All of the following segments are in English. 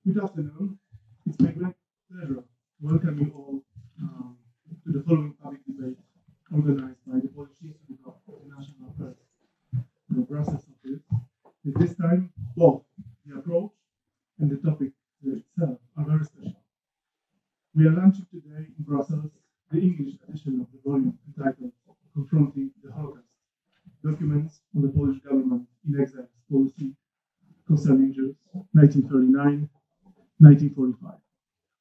Good afternoon. It's my great pleasure to welcome you all to the following public debate organized by the Polish Institute of International Affairs, the Brussels office. At this time, both the approach and the topic itself are very special. We are launching today in Brussels the English edition of the volume entitled Confronting the Holocaust, Documents on the Polish Government-in-Exile Policy Concerning Jews, 1939-1945.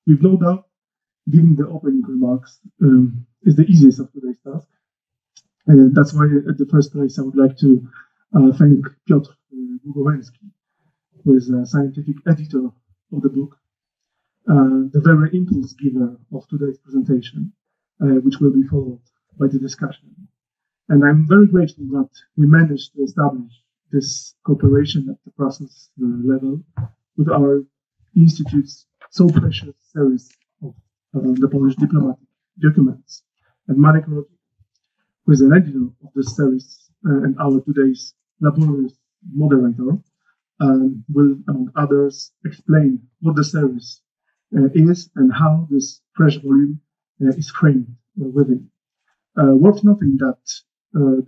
With no doubt, giving the opening remarks is the easiest of today's task. That's why at the first place I would like to thank Piotr Długołęcki, who is a scientific editor of the book, the very impulse giver of today's presentation, which will be followed by the discussion. And I'm very grateful that we managed to establish this cooperation at the Brussels level with our Institute's so precious series of the Polish diplomatic documents. And Marek Rodzik, who is an editor of this series and our today's laborious moderator, will, among others, explain what the series is and how this fresh volume is framed within. Worth noting that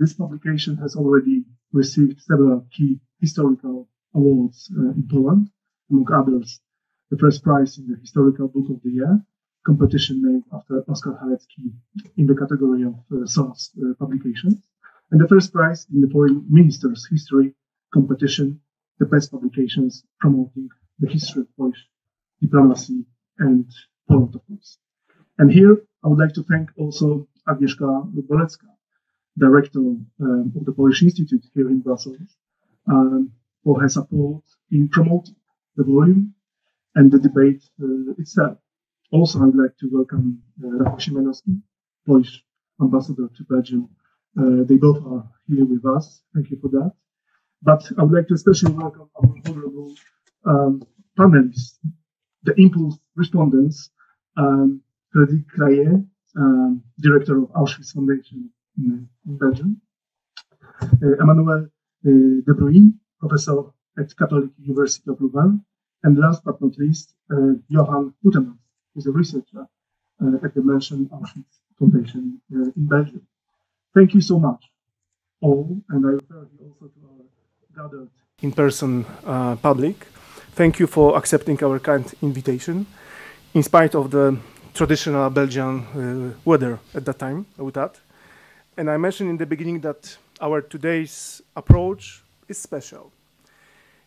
this publication has already received several key historical awards in Poland, among others, the first prize in the Historical Book of the Year, competition named after Oskar Halecki in the category of source publications, and the first prize in the Foreign Minister's History competition, the best publications promoting the history of Polish diplomacy and Poland, of course. And here, I would like to thank also Agnieszka Bolecka, Director of the Polish Institute here in Brussels, for her support in promoting the volume and the debate itself. Also, I would like to welcome Rafał Szymanowski, Polish ambassador to Belgium. They both are here with us. Thank you for that. But I would like to especially welcome our honorable panelists, the impulse respondents, Frédéric Crayer, director of Auschwitz Foundation in Belgium, Emmanuel De Bruyne, professor at Catholic University of Louvain, and last but not least, Johan Hutemans, who is a researcher at the mentioned Auschwitz Foundation in Belgium. Thank you so much, all, and I refer you also to our gathered in-person public. Thank you for accepting our kind invitation, in spite of the traditional Belgian weather at that time, with that. And I mentioned in the beginning that our today's approach is special.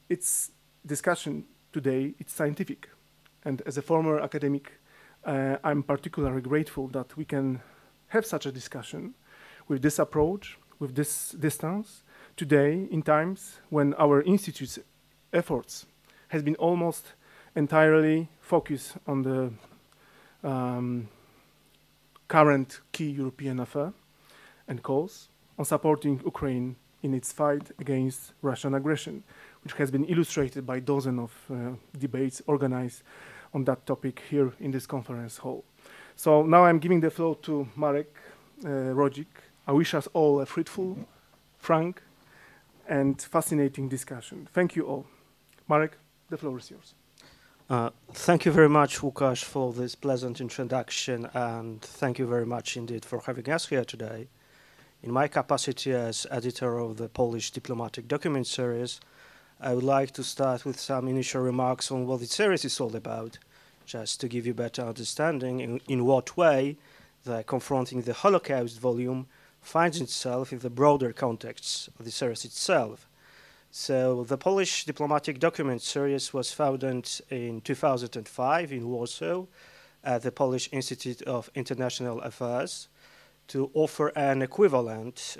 Its discussion today, it's scientific. And as a former academic, I'm particularly grateful that we can have such a discussion with this approach, with this distance, today in times when our institute's efforts has been almost entirely focused on the current key European affair and cause, on supporting Ukraine in its fight against Russian aggression, which has been illustrated by dozens of debates organized on that topic here in this conference hall. So now I'm giving the floor to Marek Rodzik. I wish us all a fruitful, frank, and fascinating discussion. Thank you all. Marek, the floor is yours. Thank you very much, Łukasz, for this pleasant introduction, and thank you very much indeed for having us here today. In my capacity as editor of the Polish Diplomatic Document Series, I would like to start with some initial remarks on what the series is all about, just to give you better understanding in what way the Confronting the Holocaust volume finds itself in the broader context of the series itself. So the Polish Diplomatic Document Series was founded in 2005 in Warsaw at the Polish Institute of International Affairs to offer an equivalent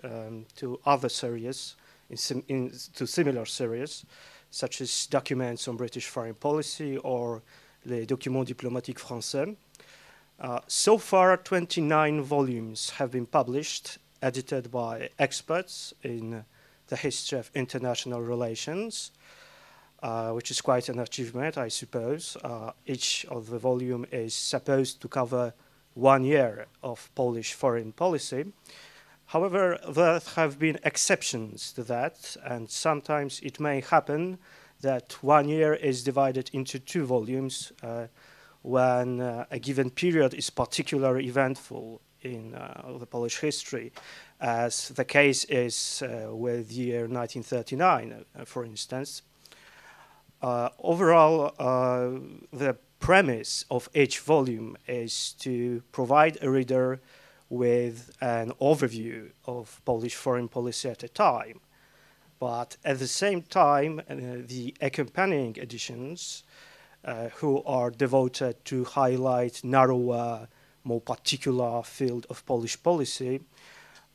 to other series, to similar series, such as documents on British foreign policy or les documents diplomatiques français. So far, 29 volumes have been published, edited by experts in the history of international relations, which is quite an achievement, I suppose. Each of the volume is supposed to cover 1 year of Polish foreign policy. However, there have been exceptions to that, and sometimes it may happen that 1 year is divided into 2 volumes when a given period is particularly eventful in the Polish history, as the case is with year 1939, for instance. Overall, the premise of each volume is to provide a reader with an overview of Polish foreign policy at a time. But at the same time, the accompanying editions, who are devoted to highlight narrower, more particular field of Polish policy,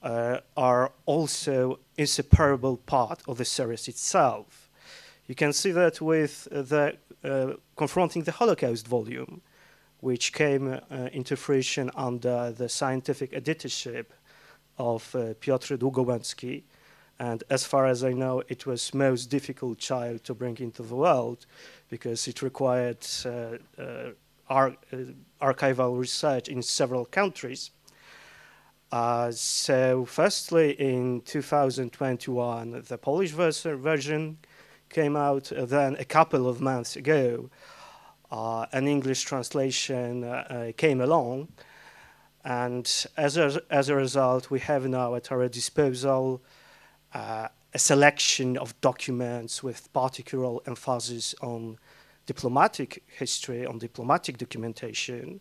are also inseparable part of the series itself. You can see that with the Confronting the Holocaust volume, which came into fruition under the scientific editorship of Piotr Długołęcki. And as far as I know, it was most difficult child to bring into the world because it required archival research in several countries. So firstly, in 2021, the Polish version came out. Then a couple of months ago, an English translation came along. And as a result, we have now at our disposal a selection of documents with particular emphasis on diplomatic history, on diplomatic documentation,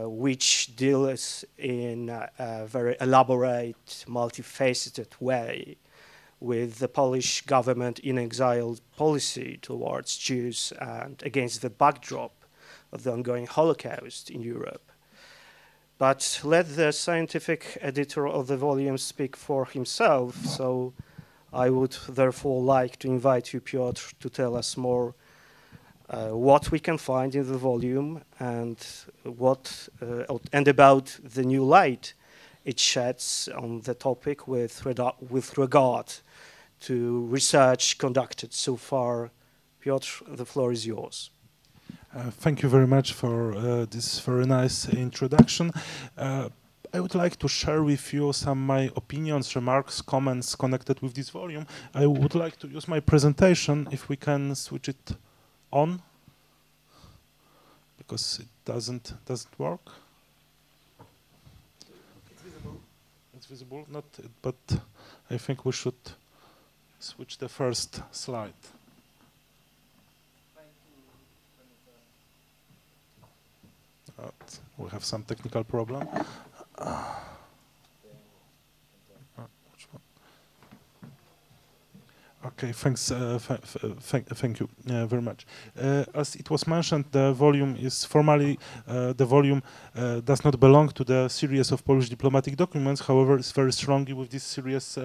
which deals in a very elaborate, multifaceted way with the Polish government-in-exile policy towards Jews and against the backdrop of the ongoing Holocaust in Europe. But let the scientific editor of the volume speak for himself, so I would therefore like to invite you, Piotr, to tell us more what we can find in the volume and about the new light it sheds on the topic with regard to research conducted so far. Piotr, the floor is yours. Thank you very much for this very nice introduction. I would like to share with you some of my opinions, remarks, comments connected with this volume. I would like to use my presentation, if we can switch it on, because it doesn't work. It's visible. It's visible, not, but I think we should switch the first slide. We have some technical problem. Okay, thanks. Thank you very much. As it was mentioned, the volume is formally does not belong to the series of Polish diplomatic documents. However, it's very strongly with this series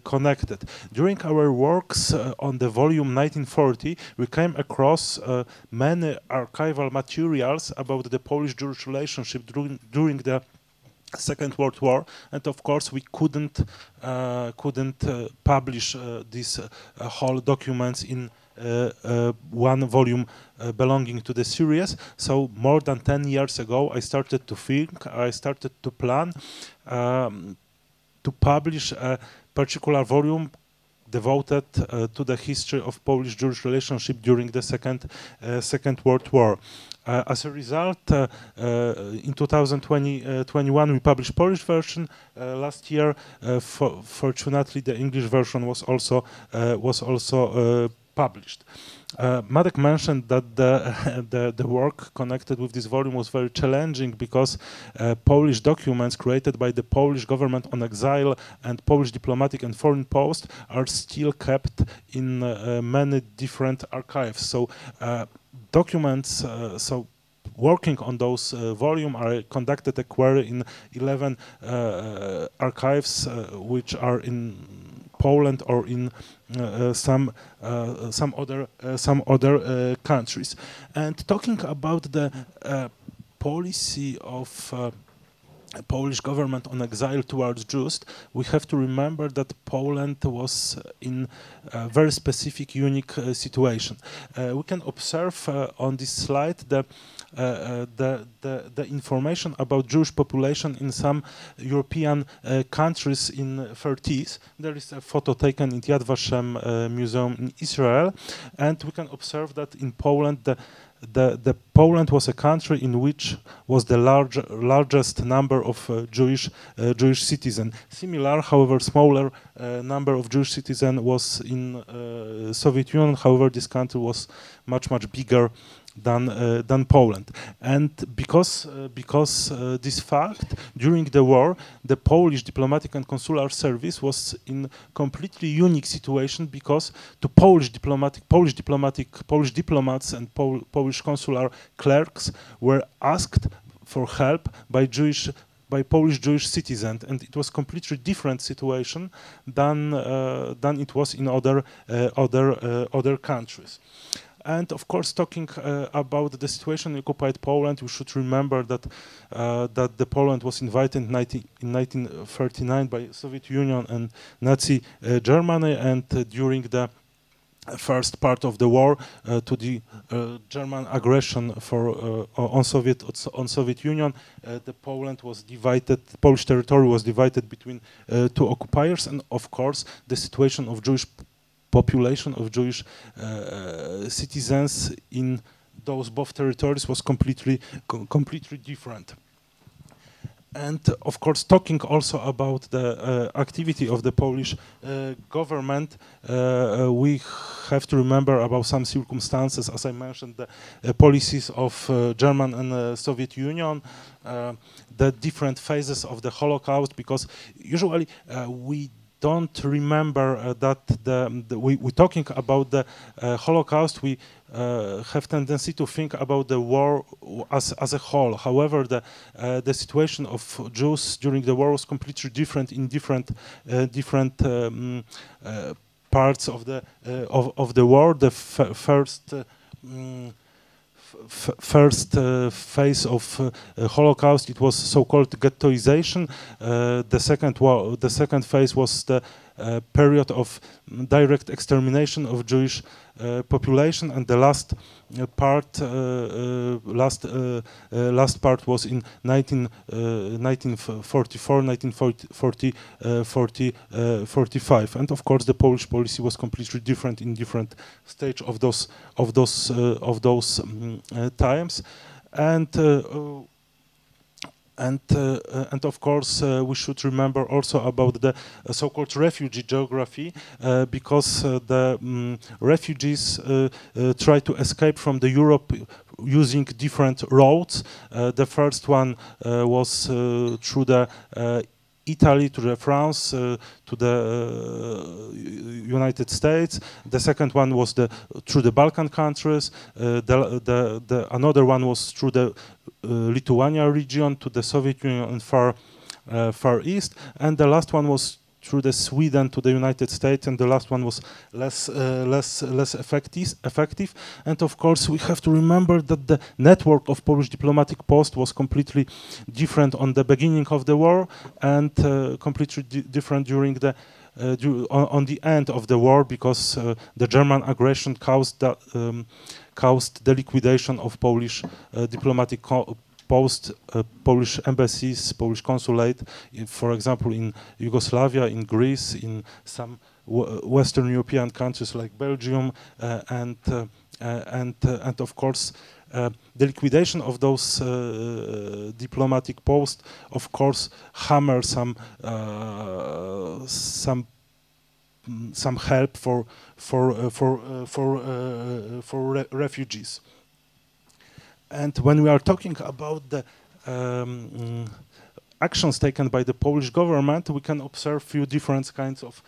connected. During our works on the volume 1940, we came across many archival materials about the Polish-Jewish relationship during the Second World War, and of course we couldn't publish these whole documents in one volume belonging to the series. So more than 10 years ago, I started to plan to publish a particular volume devoted to the history of Polish-Jewish relationship during the Second World War. As a result, in 2021 we published Polish version. Last year, fortunately, the English version was also published. Marek mentioned that the work connected with this volume was very challenging because Polish documents created by the Polish Government-in-Exile and Polish diplomatic and foreign post are still kept in many different archives. So documents, working on those volume, I conducted a query in 11 archives which are in Poland or in some other countries. And talking about the policy of Polish government on exile towards Jews, we have to remember that Poland was in a very specific, unique situation. We can observe on this slide the the information about Jewish population in some European countries in 30s. There is a photo taken in Yad Vashem Museum in Israel, and we can observe that in Poland, the Poland was a country in which was the largest number of Jewish citizens. Similar, however, smaller number of Jewish citizens was in Soviet Union. However, this country was much bigger than Poland, and because this fact, during the war, the Polish diplomatic and consular service was in completely unique situation, because to Polish diplomats and Polish consular clerks were asked for help by Polish Jewish citizens, and it was completely different situation than it was in other countries. And of course, talking about the situation in occupied Poland, we should remember that the Poland was invited in 1939 by Soviet Union and Nazi Germany, and during the first part of the war, to the German aggression on Soviet Union, the Poland was divided. Polish territory was divided between two occupiers, and of course, the situation of Jewish population of Jewish citizens in those both territories was completely different. And of course, talking also about the activity of the Polish government, we have to remember about some circumstances. As I mentioned, the policies of German and Soviet Union, the different phases of the Holocaust, because usually we don't remember that we're talking about the Holocaust, we have tendency to think about the war as a whole. However, the situation of Jews during the war was completely different in different parts of the war. The first phase of Holocaust, it was so-called ghettoization. The second phase was the period of direct extermination of Jewish population, and the last part was in 1944, 1945, and of course the Polish policy was completely different in different stage of those times, and of course we should remember also about the so-called refugee geography, because the refugees try to escape from the Europe using different roads. The first one was through the Italy, to the France, to the United States. The second one was through the Balkan countries. Another one was through the Lithuania region to the Soviet Union and Far East, and the last one was through the Sweden to the United States, and the last one was less effective. And of course, we have to remember that the network of Polish diplomatic posts was completely different on the beginning of the war, and completely different during the on the end of the war, because the German aggression caused the liquidation of Polish diplomatic posts, Polish embassies, Polish consulate, for example, in Yugoslavia, in Greece, in some Western European countries like Belgium, and of course, the liquidation of those diplomatic posts, of course, hammer some help for refugees. And when we are talking about the actions taken by the Polish government, we can observe few different kinds of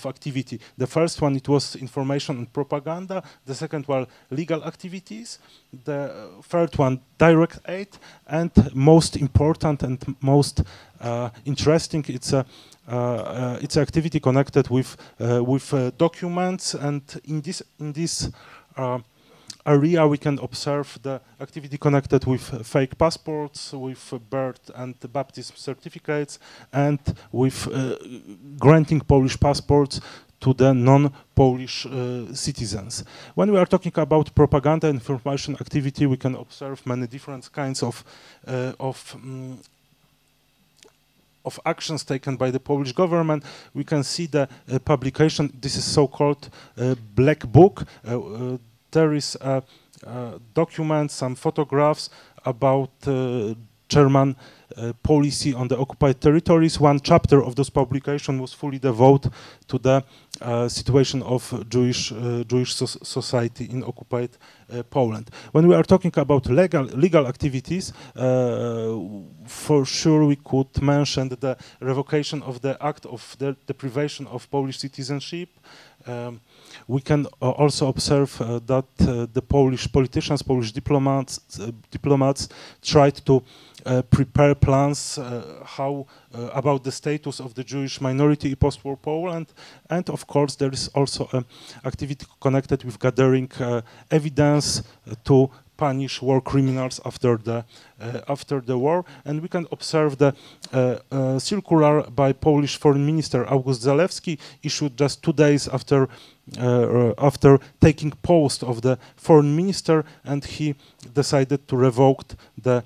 activity. The first one, it was information and propaganda. The second one, legal activities. The third one, direct aid. And most important and most interesting, it's activity connected with documents. And in this area, we can observe the activity connected with fake passports, with birth and baptism certificates, and with granting Polish passports to the non-Polish citizens. When we are talking about propaganda and information activity, we can observe many different kinds of actions taken by the Polish government. We can see the publication. This is so-called Black Book. There is a document, some photographs about German policy on the occupied territories. One chapter of this publication was fully devoted to the situation of Jewish society in occupied Poland. When we are talking about legal activities, for sure we could mention the revocation of the act of the deprivation of Polish citizenship. We can also observe that the Polish politicians, Polish diplomats tried to prepare plans how about the status of the Jewish minority in post-war Poland, and of course there is also an activity connected with gathering evidence to punish war criminals after the war. And we can observe the circular by Polish Foreign Minister August Zalewski, issued just 2 days after taking post of the foreign minister, and he decided to revoke the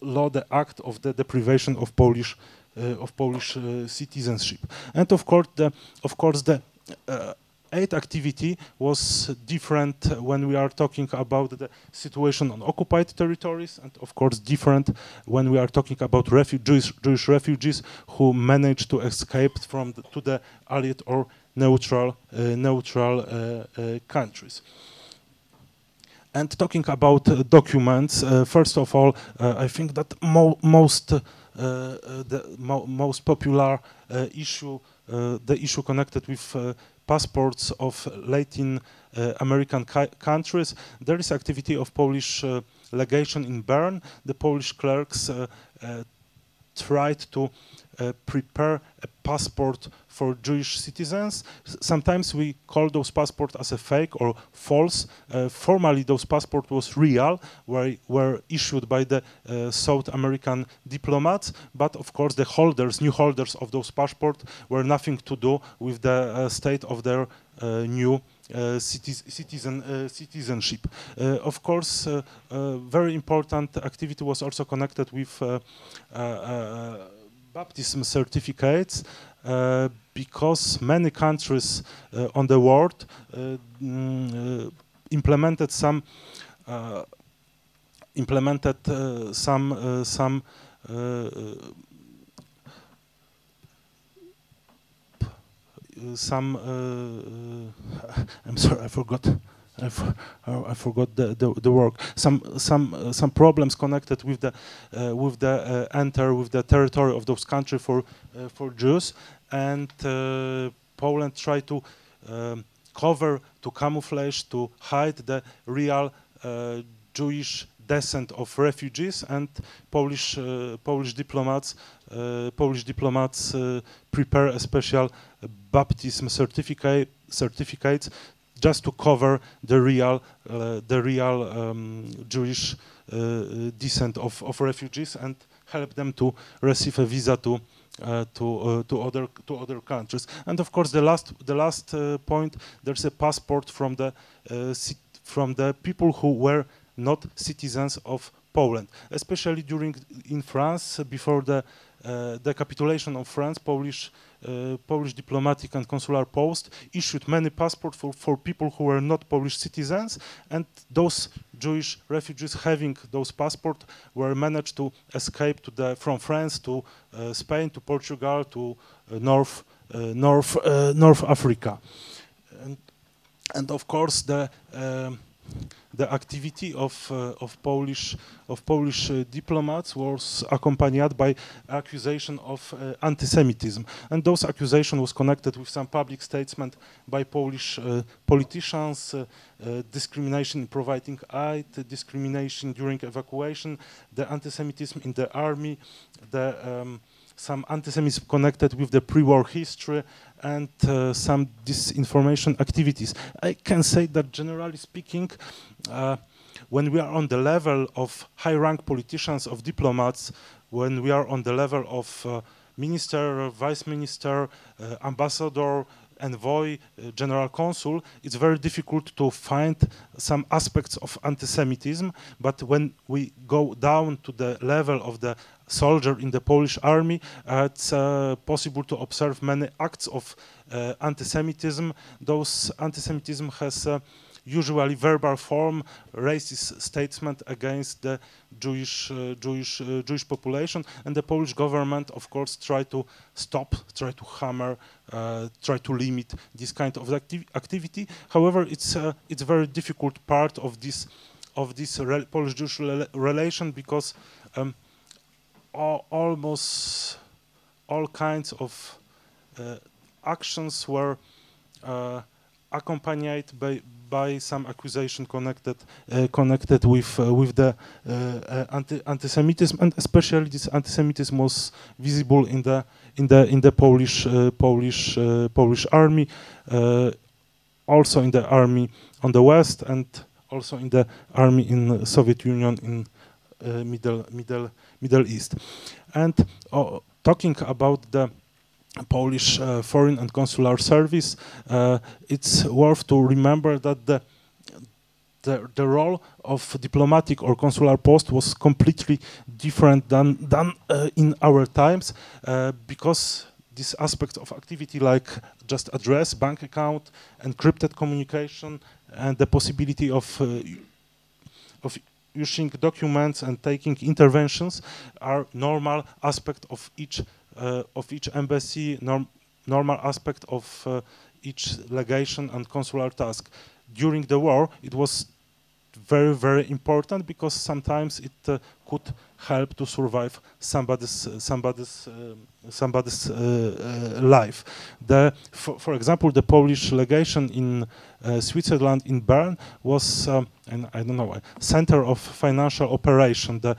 law, the act of the deprivation of Polish citizenship. And of course the aid activity was different when we are talking about the situation on occupied territories, and of course different when we are talking about Jewish refugees who managed to escape to the Allied or neutral countries. And talking about documents, first of all, I think that the most popular issue, the issue connected with passports of Latin American countries. There is activity of Polish legation in Bern. The Polish clerks tried to prepare a passport for Jewish citizens. Sometimes we call those passports as a fake or false. Formally, those passports was real, were issued by the South American diplomats, but of course the new holders of those passports were nothing to do with the state of their new citizenship. Of course, very important activity was also connected with baptism certificates, because many countries on the world implemented some I'm sorry, I forgot the word. Some problems connected with the territory of those countries for Jews, and Poland tried to cover, to camouflage, to hide the real Jewish descent of refugees, and Polish diplomats prepare a special baptism certificates just to cover the real Jewish descent of refugees and help them to receive a visa to other countries. And of course, the last point, there's a passport from the people who were not citizens of Poland, especially in France before the capitulation of France. Polish diplomatic and consular post issued many passports for people who were not Polish citizens, and those Jewish refugees having those passports were managed to escape from France to Spain, to Portugal, to North Africa, and of course the activity of Polish diplomats was accompanied by accusation of anti-Semitism, and those accusations was connected with some public statement by Polish politicians, discrimination in providing aid, discrimination during evacuation, the anti-Semitism in the army, some anti-Semitism connected with the pre-war history, and some disinformation activities. I can say that generally speaking, when we are on the level of high-rank politicians, of diplomats, when we are on the level of minister, vice minister, ambassador, envoy, general consul, it's very difficult to find some aspects of anti-Semitism. But when we go down to the level of the soldier in the Polish army, it's possible to observe many acts of anti-Semitism. Those anti-Semitism has usually verbal form, racist statement against the Jewish population, and the Polish government, of course, try to stop, try to hammer, try to limit this kind of activity. However, it's a very difficult part of this Polish-Jewish relation, because almost all kinds of actions were accompanied by some accusation connected with the anti-Semitism, and especially this anti-Semitism was visible in the Polish army, also in the army on the west, and also in the army in the Soviet Union in Middle East. And talking about the Polish Foreign and Consular Service, it's worth to remember that the role of diplomatic or consular post was completely different than in our times, because this aspect of activity, like just address, bank account, encrypted communication, and the possibility of issuing documents and taking interventions, are normal aspect of each embassy, normal aspect of each legation and consular task. During the war, it was very, very important, because sometimes it could help to survive somebody's life. For example, the Polish legation in Switzerland, in Bern, was and I don't know, a center of financial operation. The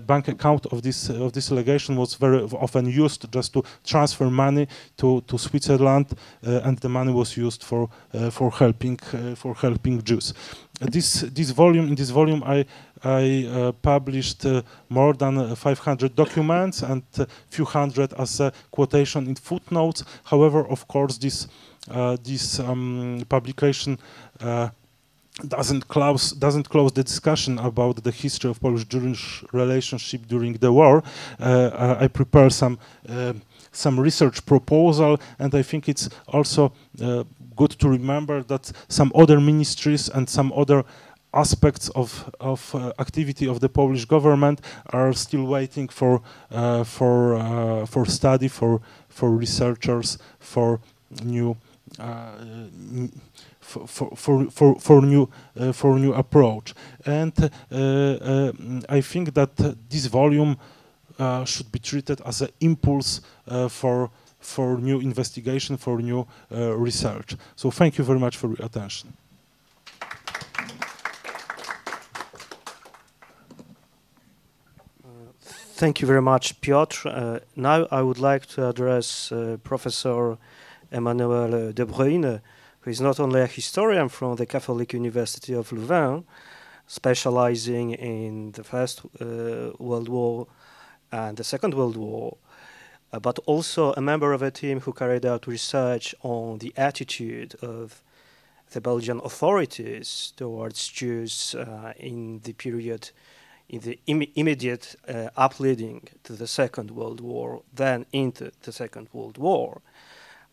bank account of this legation was very often used just to transfer money to Switzerland, and the money was used for helping Jews. In this volume, I published more than 500 documents and a few hundred as a quotation in footnotes. However, of course, this publication doesn't close the discussion about the history of Polish-Jewish relationship during the war. I prepared some research proposal, and I think it's also good to remember that some other ministries and some other aspects of activity of the Polish government are still waiting for study, for researchers, for new new approach. And I think that this volume should be treated as an impulse for new investigation, for new research. So thank you very much for your attention. Thank you very much, Piotr. Now I would like to address Professor Emmanuel De Bruyne, who is not only a historian from the Catholic University of Louvain, specializing in the First World War and the Second World War, but also a member of a team who carried out research on the attitude of the Belgian authorities towards Jews in the period, in the immediate upleading to the Second World War, then into the Second World War.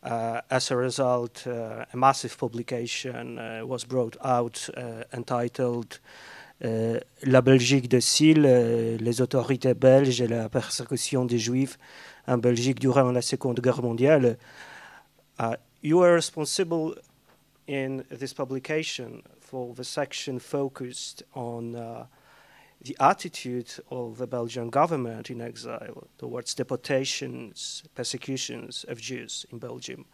As a result, a massive publication was brought out entitled La Belgique docile, les autorités belges et la persécution des Juifs en Belgique durant la Seconde Guerre mondiale. You were responsible in this publication for the section focused on the attitude of the Belgian government in exile towards deportations, persecutions of Jews in Belgium.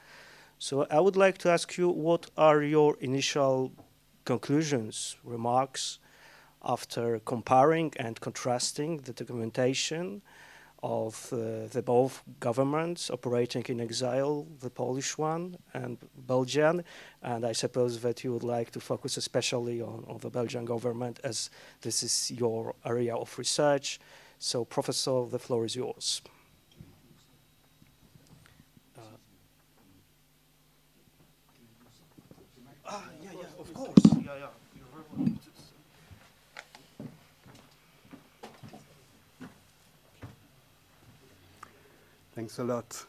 So I would like to ask you, what are your initial conclusions, remarks, after comparing and contrasting the documentation of the both governments operating in exile, the Polish one and Belgian, and I suppose that you would like to focus especially on the Belgian government, as this is your area of research. So, Professor, the floor is yours. Thanks a lot.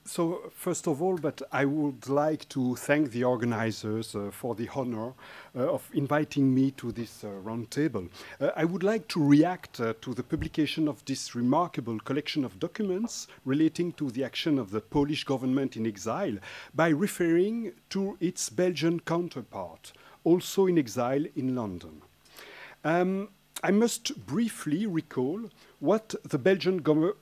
So first of all, but I would like to thank the organizers for the honor of inviting me to this roundtable. I would like to react to the publication of this remarkable collection of documents relating to the action of the Polish government in exile by referring to its Belgian counterpart, also in exile in London. I must briefly recall what the Belgian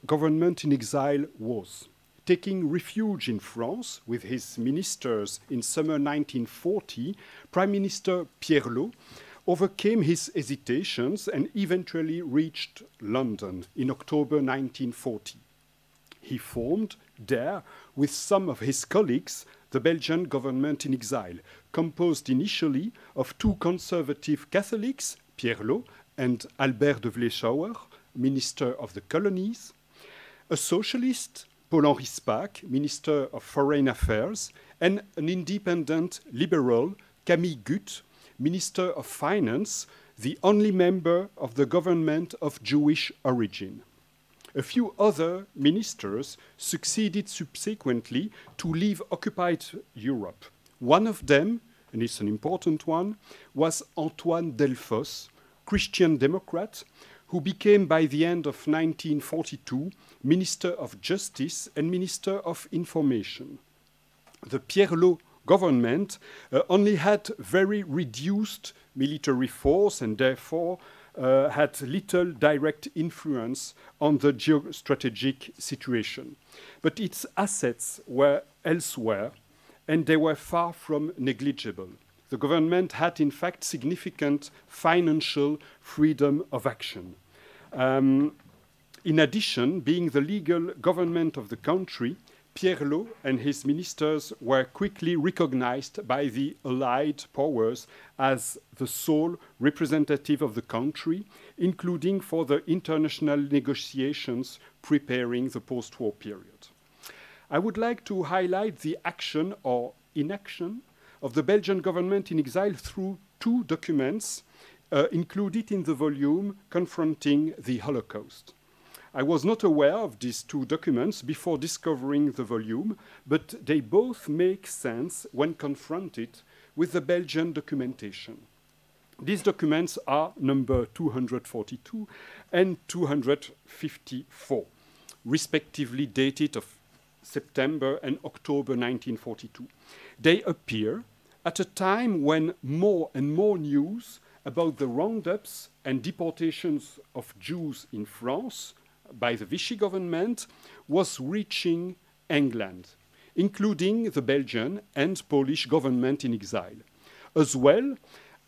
government in exile was. Taking refuge in France with his ministers in summer 1940, Prime Minister Pierlot overcame his hesitations and eventually reached London in October 1940. He formed there, with some of his colleagues, the Belgian government in exile, composed initially of two conservative Catholics, Pierlot and Albert de Vleeschouwer, Minister of the Colonies, a socialist, Paul-Henri Spaak, Minister of Foreign Affairs, and an independent liberal, Camille Gut, Minister of Finance, the only member of the government of Jewish origin. A few other ministers succeeded subsequently to leave occupied Europe. One of them, and it's an important one, was Antoine Delfos, Christian Democrat, who became by the end of 1942 Minister of Justice and Minister of Information. The Pierlot government only had very reduced military force and therefore had little direct influence on the geostrategic situation. But its assets were elsewhere and they were far from negligible. The government had in fact significant financial freedom of action. In addition, being the legal government of the country, Pierlot and his ministers were quickly recognized by the Allied powers as the sole representative of the country, including for the international negotiations preparing the post-war period. I would like to highlight the action or inaction of the Belgian government in exile through two documents included in the volume Confronting the Holocaust. I was not aware of these two documents before discovering the volume, but they both make sense when confronted with the Belgian documentation. These documents are number 242 and 254, respectively dated of September and October 1942. They appear at a time when more and more news about the roundups and deportations of Jews in France by the Vichy government was reaching England, including the Belgian and Polish government in exile, as well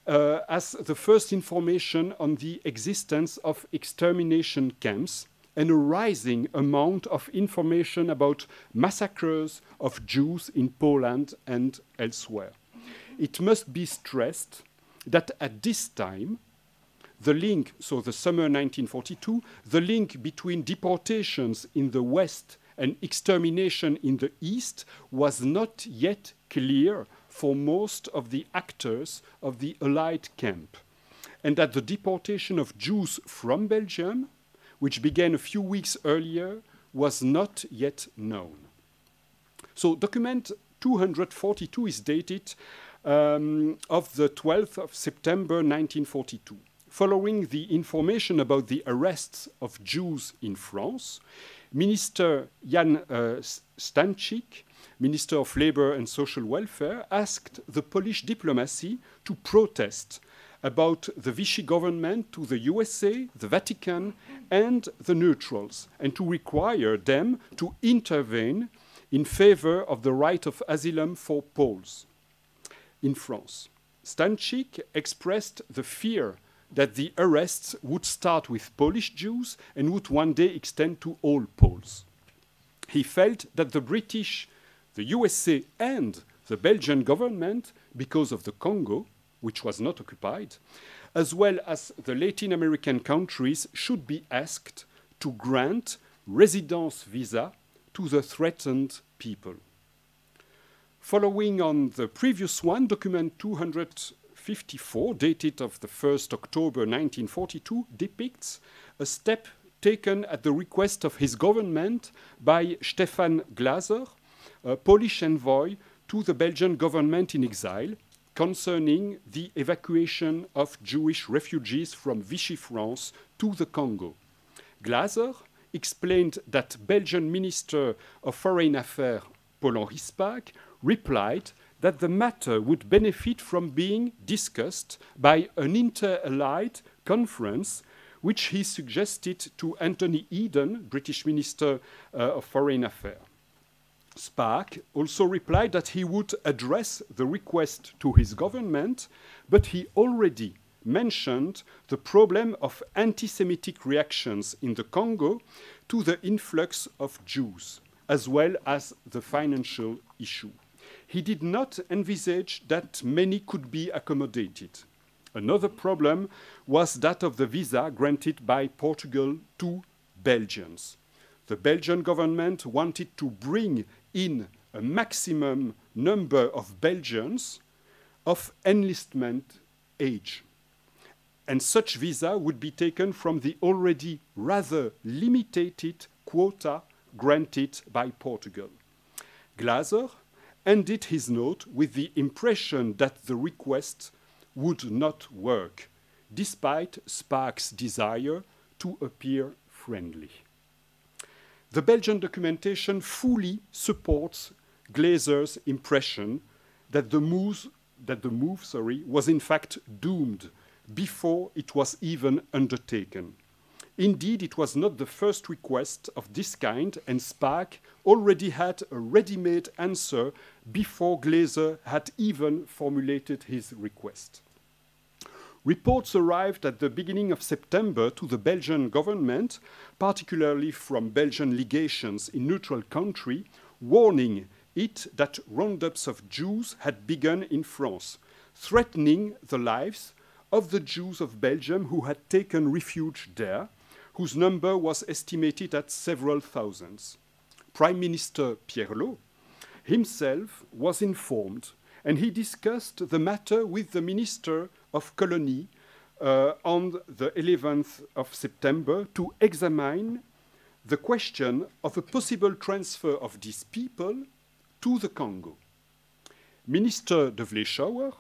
as the first information on the existence of extermination camps and a rising amount of information about massacres of Jews in Poland and elsewhere. It must be stressed that at this time, the link, so the summer 1942, the link between deportations in the West and extermination in the East was not yet clear for most of the actors of the Allied camp, and that the deportation of Jews from Belgium, which began a few weeks earlier, was not yet known. So document 242 is dated of the 12th of September 1942. Following the information about the arrests of Jews in France, Minister Jan Stańczyk, Minister of Labor and Social Welfare, asked the Polish diplomacy to protest about the Vichy government to the USA, the Vatican, and the neutrals, and to require them to intervene in favor of the right of asylum for Poles in France. Stańczyk expressed the fear that the arrests would start with Polish Jews and would one day extend to all Poles. He felt that the British, the USA, and the Belgian government, because of the Congo, which was not occupied, as well as the Latin American countries, should be asked to grant residence visa to the threatened people. Following on the previous one, document 254, dated of the 1st October 1942, depicts a step taken at the request of his government by Stefan Glaser, a Polish envoy to the Belgian government in exile, concerning the evacuation of Jewish refugees from Vichy France to the Congo. Glaser explained that Belgian Minister of Foreign Affairs Paul-Henri Spaak replied that the matter would benefit from being discussed by an inter-allied conference, which he suggested to Anthony Eden, British Minister of Foreign Affairs. Spaak also replied that he would address the request to his government, but he already mentioned the problem of anti-Semitic reactions in the Congo to the influx of Jews, as well as the financial issue. He did not envisage that many could be accommodated. Another problem was that of the visa granted by Portugal to Belgians. The Belgian government wanted to bring in a maximum number of Belgians of enlistment age. And such visa would be taken from the already rather limited quota granted by Portugal. Glaser ended his note with the impression that the request would not work, despite Spaak's desire to appear friendly. The Belgian documentation fully supports Glaser's impression that the move was in fact doomed before it was even undertaken. Indeed, it was not the first request of this kind, and Spaak already had a ready-made answer before Glaser had even formulated his request. Reports arrived at the beginning of September to the Belgian government, particularly from Belgian legations in neutral country, warning it that roundups of Jews had begun in France, threatening the lives of the Jews of Belgium who had taken refuge there, whose number was estimated at several thousands. Prime Minister Pierlot himself was informed, and he discussed the matter with the Minister of Colony on the 11th of September to examine the question of a possible transfer of these people to the Congo. Minister de Vleeschouwer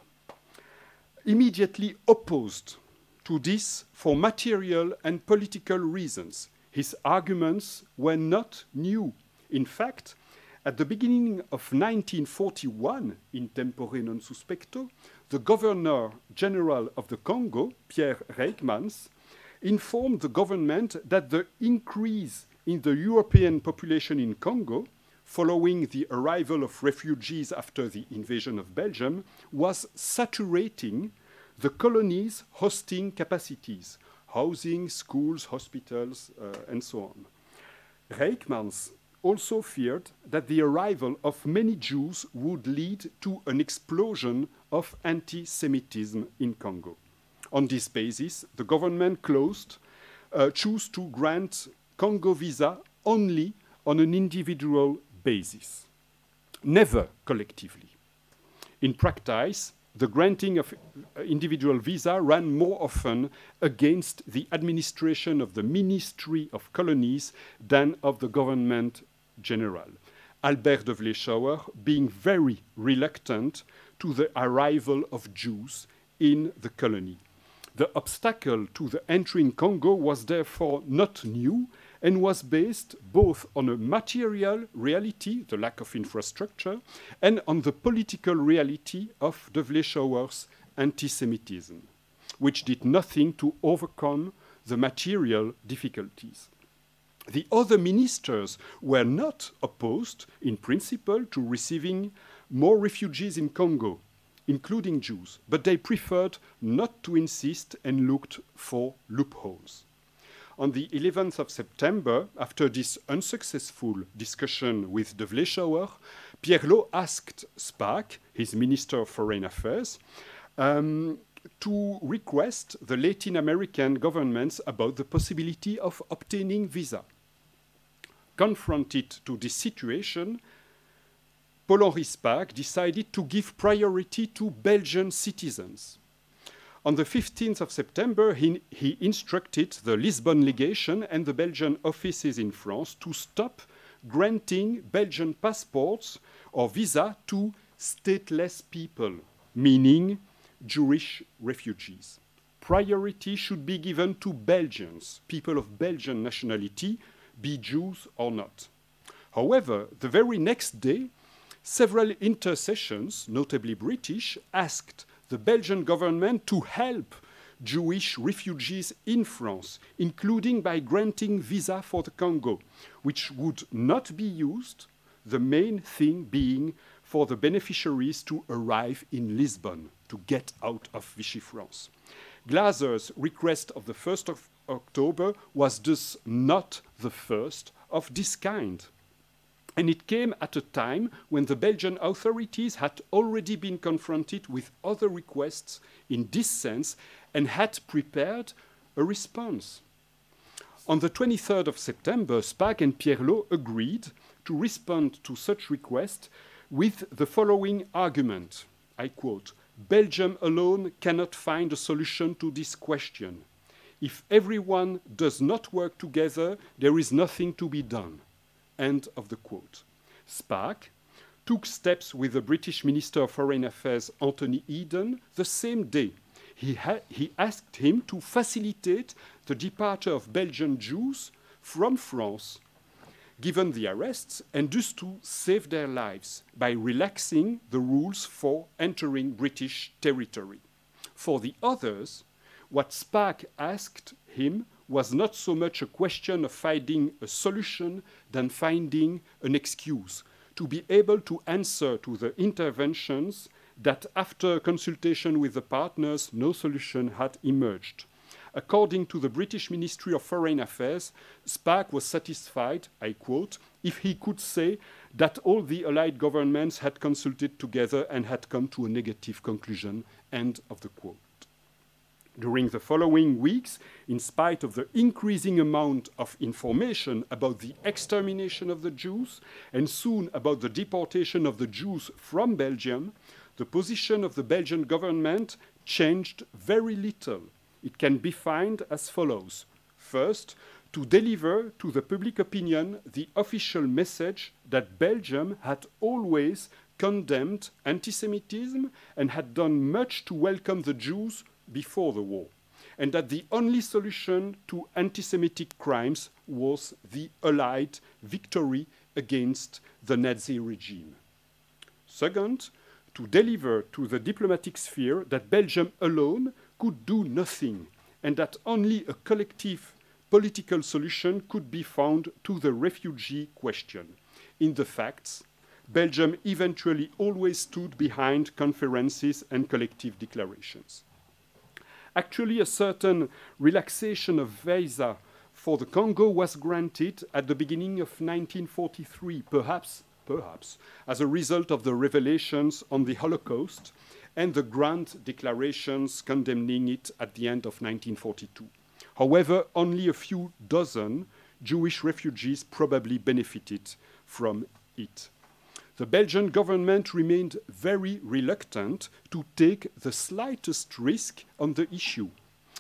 immediately opposed to this for material and political reasons. His arguments were not new. In fact, at the beginning of 1941, in tempore non suspecto, the Governor-General of the Congo, Pierre Reikmans, informed the government that the increase in the European population in Congo, following the arrival of refugees after the invasion of Belgium, was saturating the colony's hosting capacities, housing, schools, hospitals, and so on. Reikmans also feared that the arrival of many Jews would lead to an explosion of anti-Semitism in Congo. On this basis, the government chose to grant Congo visa only on an individual basis, never collectively. In practice, the granting of individual visa ran more often against the administration of the Ministry of Colonies than of the Government General, Albert de Vleeschouwer being very reluctant to the arrival of Jews in the colony. The obstacle to the entry in Congo was therefore not new and was based both on a material reality, the lack of infrastructure, and on the political reality of de Vleeschouwer's anti-Semitism, which did nothing to overcome the material difficulties. The other ministers were not opposed, in principle, to receiving more refugees in Congo, including Jews, but they preferred not to insist and looked for loopholes. On the 11th of September, after this unsuccessful discussion with de Vleeschouwer, Pierlot asked Spaak, his Minister of Foreign Affairs, to request the Latin American governments about the possibility of obtaining visa. Confronted to this situation, Paul-Henri Spaak decided to give priority to Belgian citizens. On the 15th of September, he instructed the Lisbon legation and the Belgian offices in France to stop granting Belgian passports or visa to stateless people, meaning Jewish refugees. Priority should be given to Belgians, people of Belgian nationality, be Jews or not. However, the very next day, several intercessions, notably British, asked the Belgian government to help Jewish refugees in France, including by granting visa for the Congo, which would not be used, the main thing being for the beneficiaries to arrive in Lisbon, to get out of Vichy France. Glaser's request of the 1st of October was thus not the first of this kind. And it came at a time when the Belgian authorities had already been confronted with other requests in this sense and had prepared a response. On the 23rd of September, Spaak and Pierlot agreed to respond to such requests with the following argument, I quote, "Belgium alone cannot find a solution to this question. If everyone does not work together, there is nothing to be done." End of the quote. Spaak took steps with the British Minister of Foreign Affairs, Anthony Eden, the same day. He asked him to facilitate the departure of Belgian Jews from France, given the arrests, and thus to save their lives by relaxing the rules for entering British territory. For the others, what Spaak asked him was not so much a question of finding a solution than finding an excuse to be able to answer to the interventions that after consultation with the partners, no solution had emerged. According to the British Ministry of Foreign Affairs, Spaak was satisfied, I quote, if he could say that all the Allied governments had consulted together and had come to a negative conclusion, end of the quote. During the following weeks, in spite of the increasing amount of information about the extermination of the Jews and soon about the deportation of the Jews from Belgium, the position of the Belgian government changed very little. It can be defined as follows. First, to deliver to the public opinion the official message that Belgium had always condemned anti-Semitism and had done much to welcome the Jews before the war, and that the only solution to anti-Semitic crimes was the Allied victory against the Nazi regime. Second, to deliver to the diplomatic sphere that Belgium alone could do nothing, and that only a collective political solution could be found to the refugee question. In the facts, Belgium eventually always stood behind conferences and collective declarations. Actually, a certain relaxation of visa for the Congo was granted at the beginning of 1943, perhaps as a result of the revelations on the Holocaust and the grand declarations condemning it at the end of 1942. However, only a few dozen Jewish refugees probably benefited from it. The Belgian government remained very reluctant to take the slightest risk on the issue.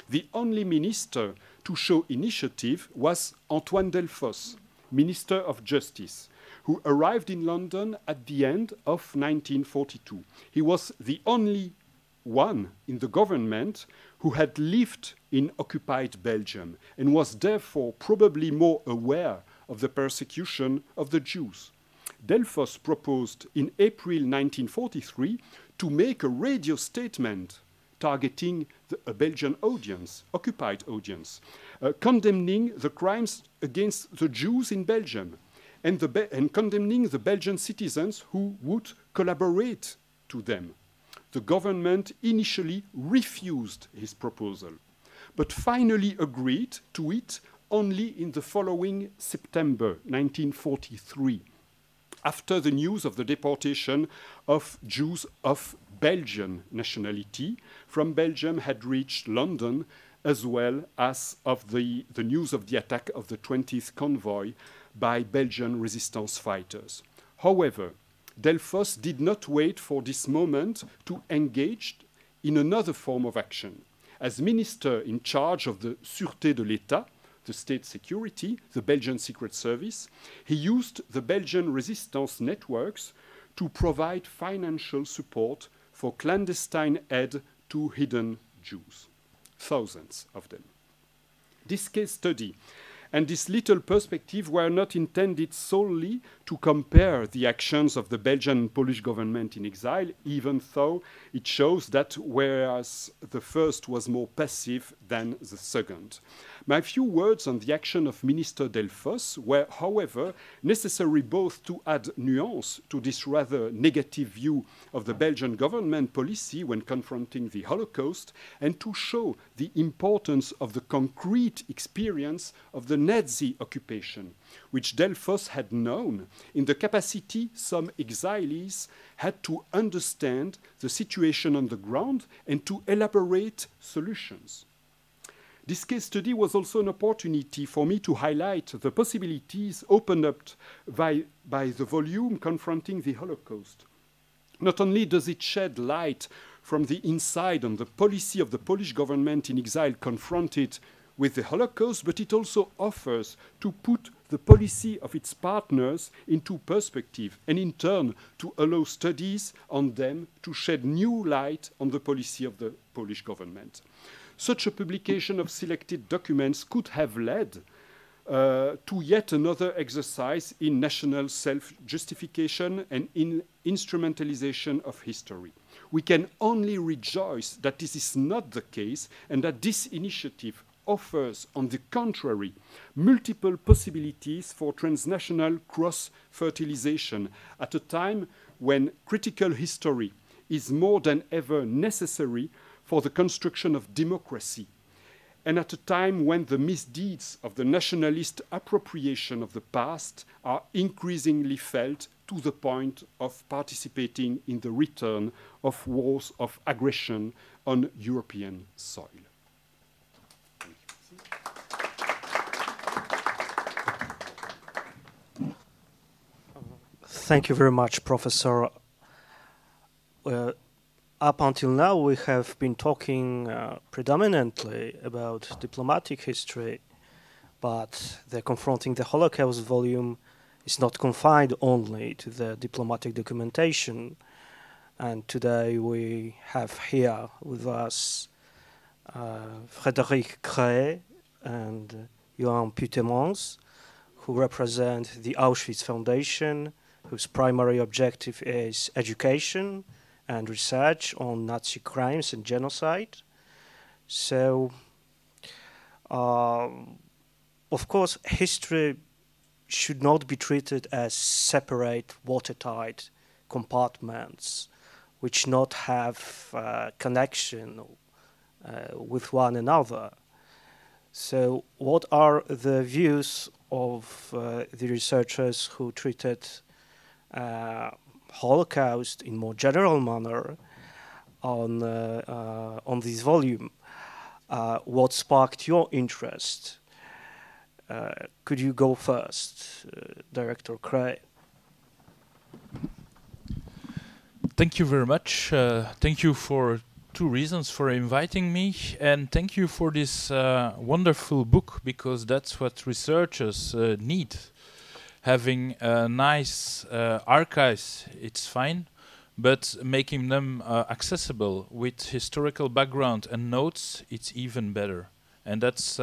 The only minister to show initiative was Antoine Delfos, Minister of Justice, who arrived in London at the end of 1942. He was the only one in the government who had lived in occupied Belgium and was therefore probably more aware of the persecution of the Jews. Delfos proposed in April 1943 to make a radio statement targeting a Belgian audience, occupied audience, condemning the crimes against the Jews in Belgium and condemning the Belgian citizens who would collaborate to them. The government initially refused his proposal, but finally agreed to it only in the following September 1943. After the news of the deportation of Jews of Belgian nationality from Belgium had reached London, as well as of the news of the attack of the 20th convoy by Belgian resistance fighters. However, Delfosse did not wait for this moment to engage in another form of action. As minister in charge of the Sûreté de l'État, the state security, the Belgian Secret Service, he used the Belgian resistance networks to provide financial support for clandestine aid to hidden Jews, thousands of them. This case study and this little perspective were not intended solely to compare the actions of the Belgian and Polish government in exile, even though it shows that whereas the first was more passive than the second. My few words on the action of Minister Delfosse were, however, necessary both to add nuance to this rather negative view of the Belgian government policy when confronting the Holocaust, and to show the importance of the concrete experience of the Nazi occupation, which Delfosse had known, in the capacity some exilees had to understand the situation on the ground and to elaborate solutions. This case study was also an opportunity for me to highlight the possibilities opened up by the volume Confronting the Holocaust. Not only does it shed light from the inside on the policy of the Polish government in exile confronted with the Holocaust, but it also offers to put the policy of its partners into perspective and in turn to allow studies on them to shed new light on the policy of the Polish government. Such a publication of selected documents could have led to yet another exercise in national self-justification and in instrumentalization of history. We can only rejoice that this is not the case and that this initiative offers, on the contrary, multiple possibilities for transnational cross-fertilization at a time when critical history is more than ever necessary for the construction of democracy, and at a time when the misdeeds of the nationalist appropriation of the past are increasingly felt to the point of participating in the return of wars of aggression on European soil. Thank you very much, Professor. Up until now, we have been talking predominantly about diplomatic history, but the Confronting the Holocaust volume is not confined only to the diplomatic documentation. And today we have here with us Frédéric Cray and Johan Putemans, who represent the Auschwitz Foundation, whose primary objective is education and research on Nazi crimes and genocide. So, of course, history should not be treated as separate, watertight compartments which not have connection with one another. So what are the views of the researchers who treated Holocaust in more general manner on this volume? What sparked your interest? Could you go first, Director Cray? Thank you very much. Thank you for two reasons for inviting me, and thank you for this wonderful book, because that's what researchers need. Having nice archives, it's fine, but making them accessible with historical background and notes, it's even better. And that's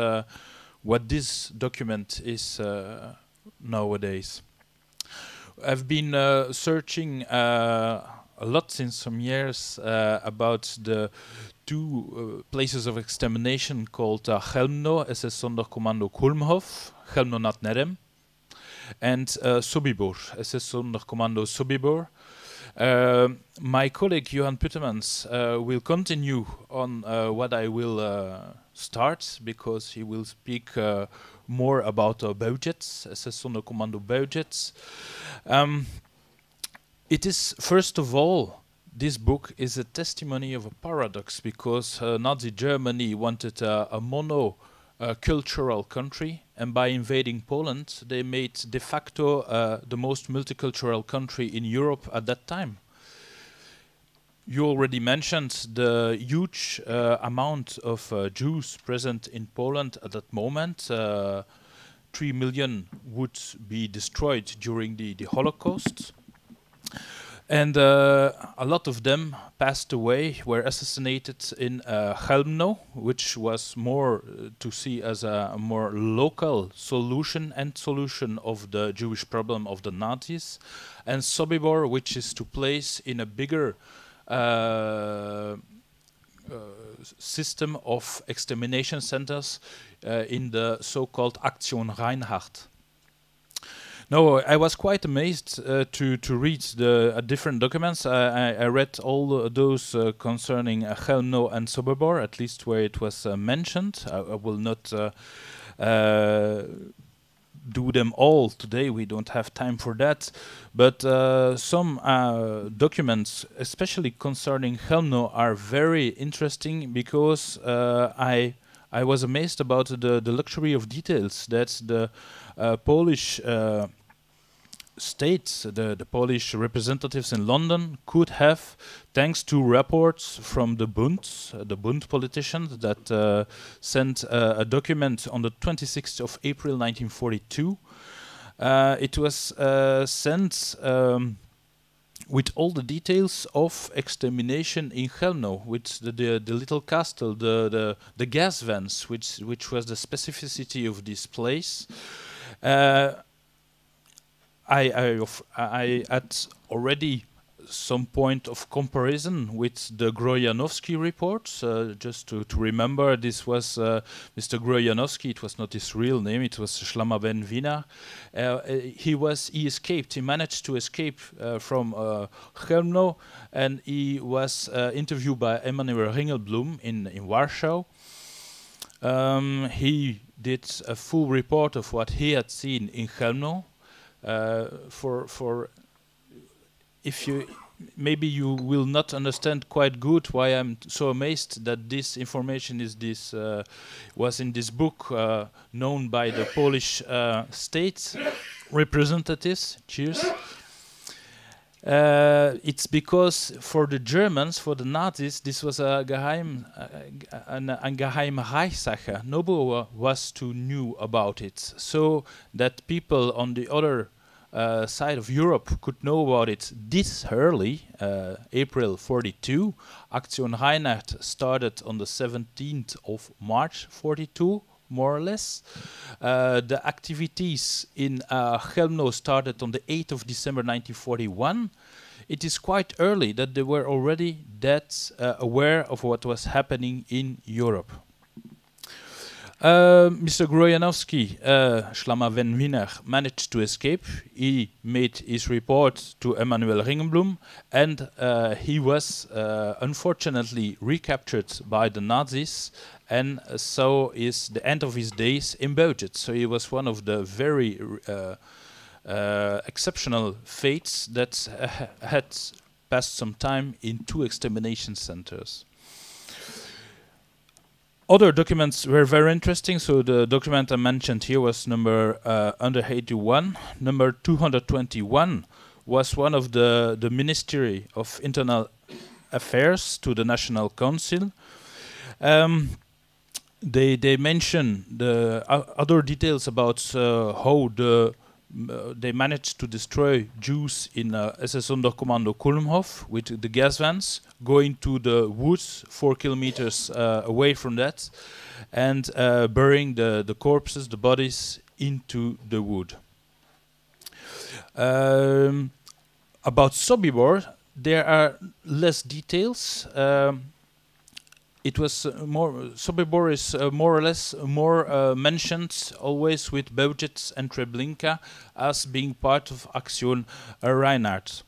what this document is nowadays. I've been searching a lot since some years about the two places of extermination called Chelmno, SS Sonderkommando Kulmhof, Chelmno nad Nerem, and Sobibor, SS Sonderkommando Sobibor. My colleague Johan Putemans will continue on what I will start, because he will speak more about Beugets, SS Sonderkommando Beugets. It is, first of all, this book is a testimony of a paradox, because Nazi Germany wanted a mono cultural country, and by invading Poland, they made de facto the most multicultural country in Europe at that time. You already mentioned the huge amount of Jews present in Poland at that moment. 3 million would be destroyed during the Holocaust. And a lot of them passed away, were assassinated in Chełmno, which was more to see as a more local solution of the Jewish problem of the Nazis, and Sobibor, which is to place in a bigger system of extermination centers in the so-called Aktion Reinhardt. No, I was quite amazed to read the different documents. I read all those concerning Chełmno and Sobibor, at least where it was mentioned. I will not do them all today. We don't have time for that. But some documents, especially concerning Chełmno, are very interesting because I was amazed about the luxury of details that the Polish states, the Polish representatives in London could have, thanks to reports from the Bund politicians that sent a document on the 26th of April 1942. It was sent with all the details of extermination in Chełmno, with the little castle, the gas vents, which was the specificity of this place. I had already some point of comparison with the Grojanowski reports. Just to remember, this was Mr. Grojanowski. It was not his real name. It was Szlama Ben Wiener. He escaped. He managed to escape from Chełmno, and he was interviewed by Emanuel Ringelblum in Warsaw. He did a full report of what he had seen in Chełmno. For if you maybe you will not understand quite good why I'm so amazed that this information is was in this book known by the Polish state representatives. Cheers. It's because for the Germans, for the Nazis, this was a geheime Reichssache. Nobody was too new about it, so that people on the other side of Europe could know about it this early, April 42. Aktion Reinhardt started on the 17th of March 42. More or less. The activities in Chełmno started on the 8th of December 1941. It is quite early that they were already that aware of what was happening in Europe. Mr. Grojanowski, Szlama Ben Wiener, managed to escape. He made his report to Emanuel Ringelblum, and he was unfortunately recaptured by the Nazis, and so is the end of his days in Belgium. So he was one of the very exceptional fates that had passed some time in 2 extermination centers. Other documents were very interesting. So the document I mentioned here was number 181. Number 221 was one of the Ministry of Internal Affairs to the National Council. They mention the other details about how they managed to destroy Jews in SS Sonderkommando Kulmhof with the gas vans, going to the woods 4 kilometers away from that, and burying the corpses, the bodies, into the wood. About Sobibor, there are less details. It was Sobibor is more or less mentioned always with Bełżec and Treblinka as being part of Aktion Reinhardt.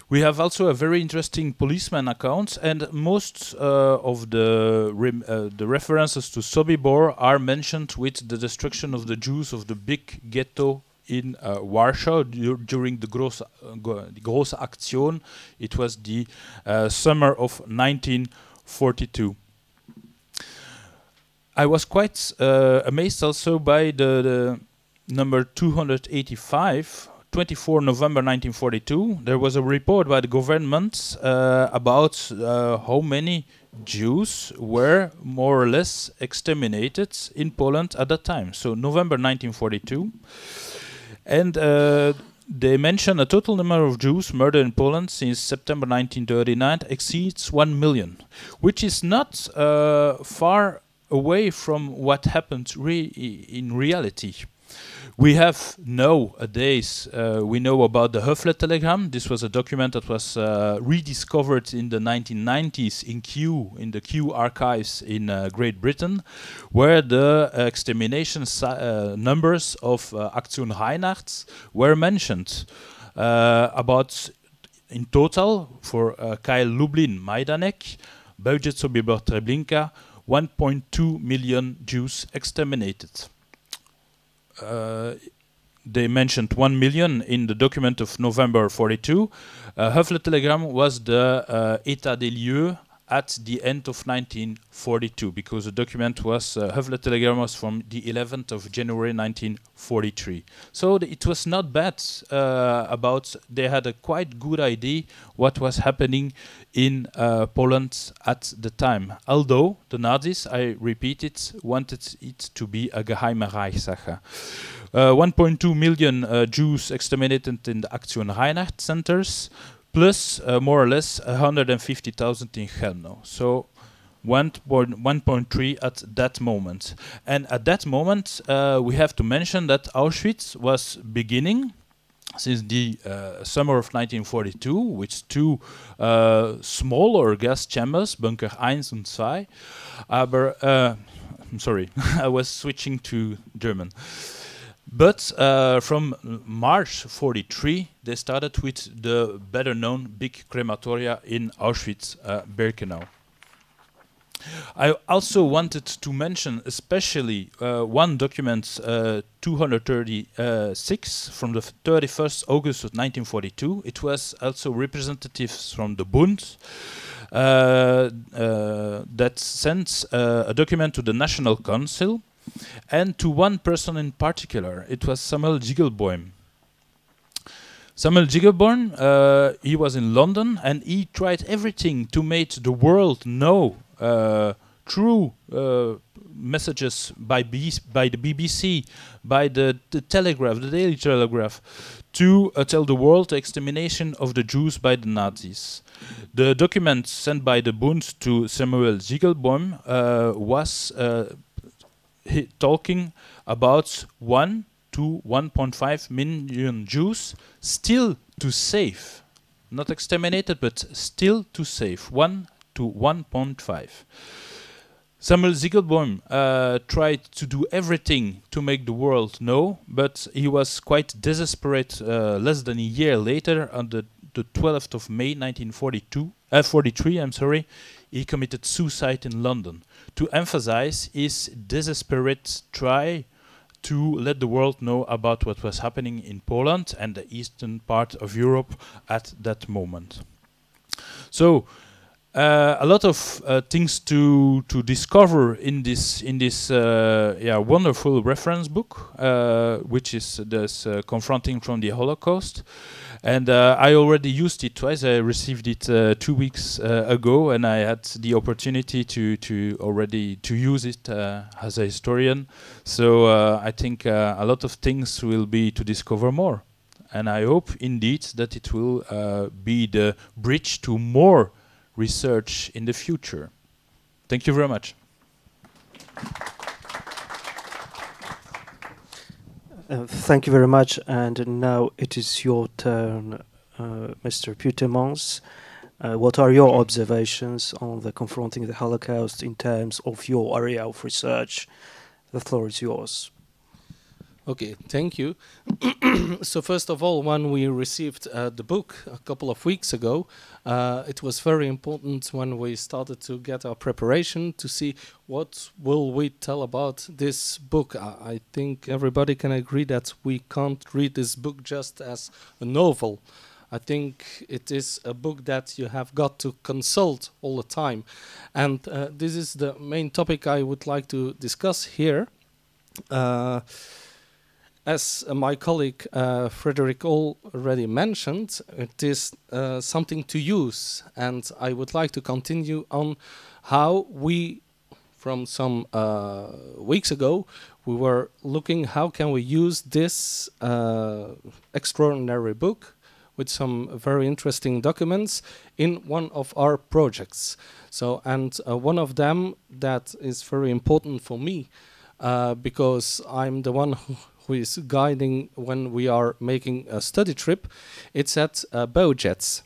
We have also a very interesting policeman account, and most of the references to Sobibor are mentioned with the destruction of the Jews of the big ghetto in Warsaw during the Große Aktion. It was the summer of 1942. I was quite amazed also by the number 285, 24 November 1942. There was a report by the government about how many Jews were more or less exterminated in Poland at that time. So November 1942. And they mention a total number of Jews murdered in Poland since September 1939 exceeds 1 million, which is not far away from what happened in reality. We have nowadays, we know about the Höfle telegram. This was a document that was rediscovered in the 1990s in the Kew archives in Great Britain, where the extermination numbers of Aktion Reinhardt were mentioned. About in total for Kyle Lublin Majdanek, Bełżec Sobibor Treblinka, 1.2 million Jews exterminated. They mentioned 1 million in the document of November 42. Höfle telegram was the état des lieux at the end of 1942, because the document was Höfle telegram was from the 11th of January 1943. So it was not bad. They had a quite good idea what was happening in Poland at the time. Although the Nazis, I repeat it, wanted it to be a geheime Reichssache. 1.2 million Jews exterminated in the Aktion Reinhardt centers, plus more or less 150,000 in Chelmno. So 1.3 at that moment. And at that moment, we have to mention that Auschwitz was beginning since the summer of 1942, with two smaller gas chambers, Bunker 1 and 2. I'm sorry, I was switching to German. But from March 43, they started with the better-known big crematoria in Auschwitz-Birkenau. I also wanted to mention especially one document, 236, from the 31st August of 1942. It was also representatives from the Bund that sent a document to the National Council, and to one person in particular. It was Samuel Jigelboim. Samuel Jigelboim, he was in London, and he tried everything to make the world know through messages by the BBC, by the Telegraph, the Daily Telegraph, to tell the world the extermination of the Jews by the Nazis. The document sent by the Bund to Samuel Jigelboim was talking about 1 to 1.5 million Jews still to save. Not exterminated, but still to save. 1 to 1.5. Samuel Jigelboim tried to do everything to make the world know, but he was quite desperate less than a year later, on the 12th of May 1943, he committed suicide in London to emphasize his desperate try to let the world know about what was happening in Poland and the eastern part of Europe at that moment. So a lot of things to discover in this wonderful reference book, which is this Confronting from the Holocaust. And I already used it twice. I received it 2 weeks ago, and I had the opportunity to already use it as a historian. So I think a lot of things will be to discover more, and I hope indeed that it will be the bridge to more research in the future. Thank you very much. Thank you very much, and now it is your turn, Mr. Pietermans. What are your observations on the Confronting the Holocaust in terms of your area of research? The floor is yours. Okay, thank you. So first of all, when we received the book a couple of weeks ago, it was very important when we started to get our preparation to see what will we tell about this book. I think everybody can agree that we can't read this book just as a novel. I think it is a book that you have got to consult all the time. And this is the main topic I would like to discuss here. As my colleague Frederick already mentioned, it is something to use, and I would like to continue on how we, from some weeks ago, we were looking how can we use this extraordinary book with some very interesting documents in one of our projects. So, and one of them that is very important for me, because I'm the one who is guiding when we are making a study trip. It's at WWII.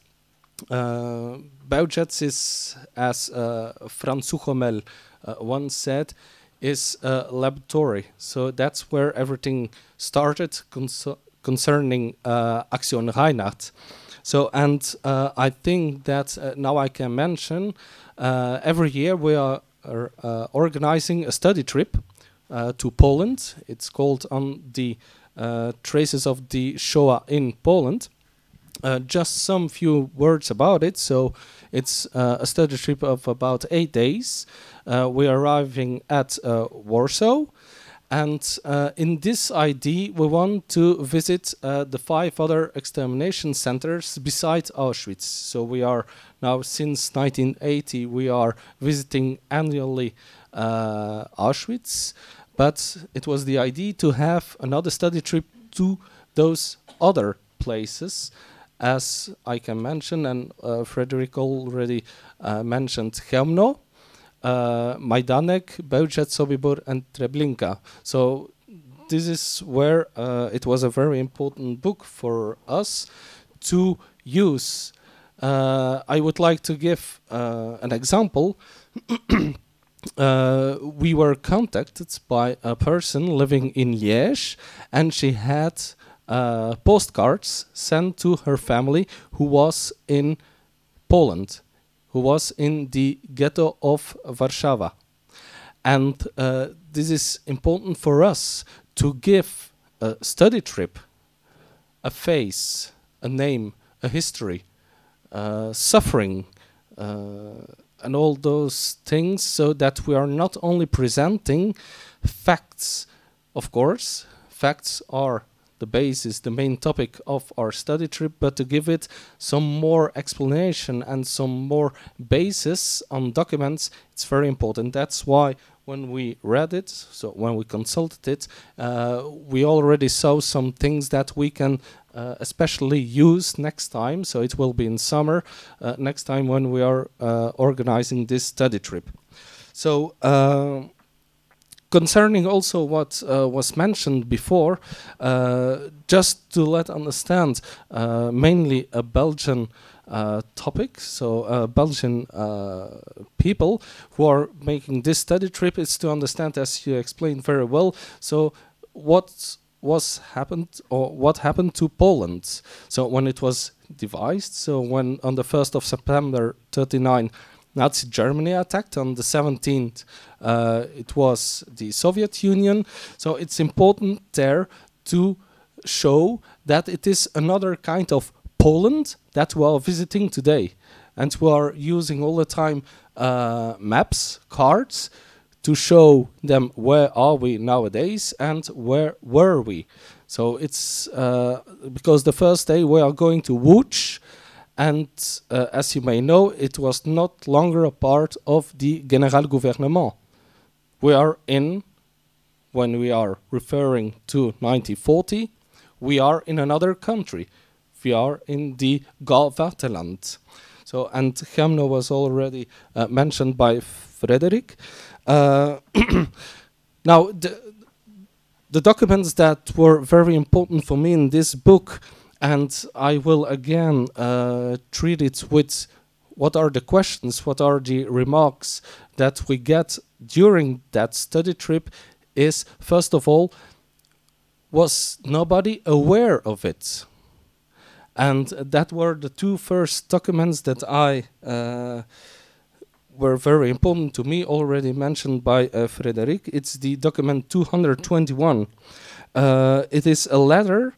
WWII is, as Frans Suchomel once said, is a laboratory. So that's where everything started concerning Aktion Reinhard. So, and I think that now I can mention every year we are organizing a study trip to Poland. It's called On the Traces of the Shoah in Poland. Just some few words about it. So it's a study trip of about 8 days. We are arriving at Warsaw, and in this ID we want to visit the 5 other extermination centers besides Auschwitz. So we are now, since 1980, we are visiting annually Auschwitz, but it was the idea to have another study trip to those other places, as I can mention, and Frederick already mentioned Chełmno, Majdanek, Bełchatów, Sobibór, and Treblinka. So this is where it was a very important book for us to use. I would like to give an example. We were contacted by a person living in Liège, and she had postcards sent to her family who was in Poland, who was in the ghetto of Warsaw. And this is important for us to give a study trip a face, a name, a history, suffering, and all those things, so that we are not only presenting facts. Of course, facts are the basis, the main topic of our study trip, but to give it some more explanation and some more basis on documents, it's very important. That's why when we read it, so when we consulted it, we already saw some things that we can especially use next time. So it will be in summer, next time when we are organizing this study trip. So concerning also what was mentioned before, just to let understand, mainly a Belgian topic, so Belgian people who are making this study trip, is to understand, as you explained very well, so what happened to Poland. So when it was devised, so when on the 1st of September 1939 Nazi Germany attacked, on the 17th it was the Soviet Union. So it's important there to show that it is another kind of Poland that we are visiting today, and we are using all the time maps, cards, to show them where are we nowadays and where were we. So it's because the first day we are going to Łódź, and as you may know, it was not longer a part of the Generalgouvernement. We are in, when we are referring to 1940, we are in another country. We are in the Government-in-Exile. So, and Chełmno was already mentioned by Frederick. Now, the documents that were very important for me in this book, and I will again treat it with what are the questions, what are the remarks that we get during that study trip, is, first of all, was nobody aware of it? And that were the 2 first documents that I were very important to me, already mentioned by Frederick. It's the document 221. It is a letter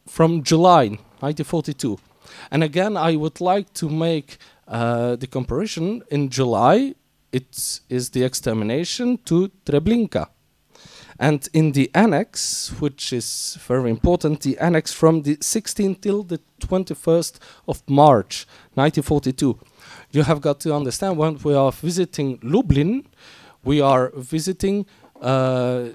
from July 1942. And again, I would like to make the comparison. In July, it is the extermination to Treblinka. And in the annex, which is very important, the annex from the 16th till the 21st of March 1942, you have got to understand when we are visiting Lublin, we are visiting the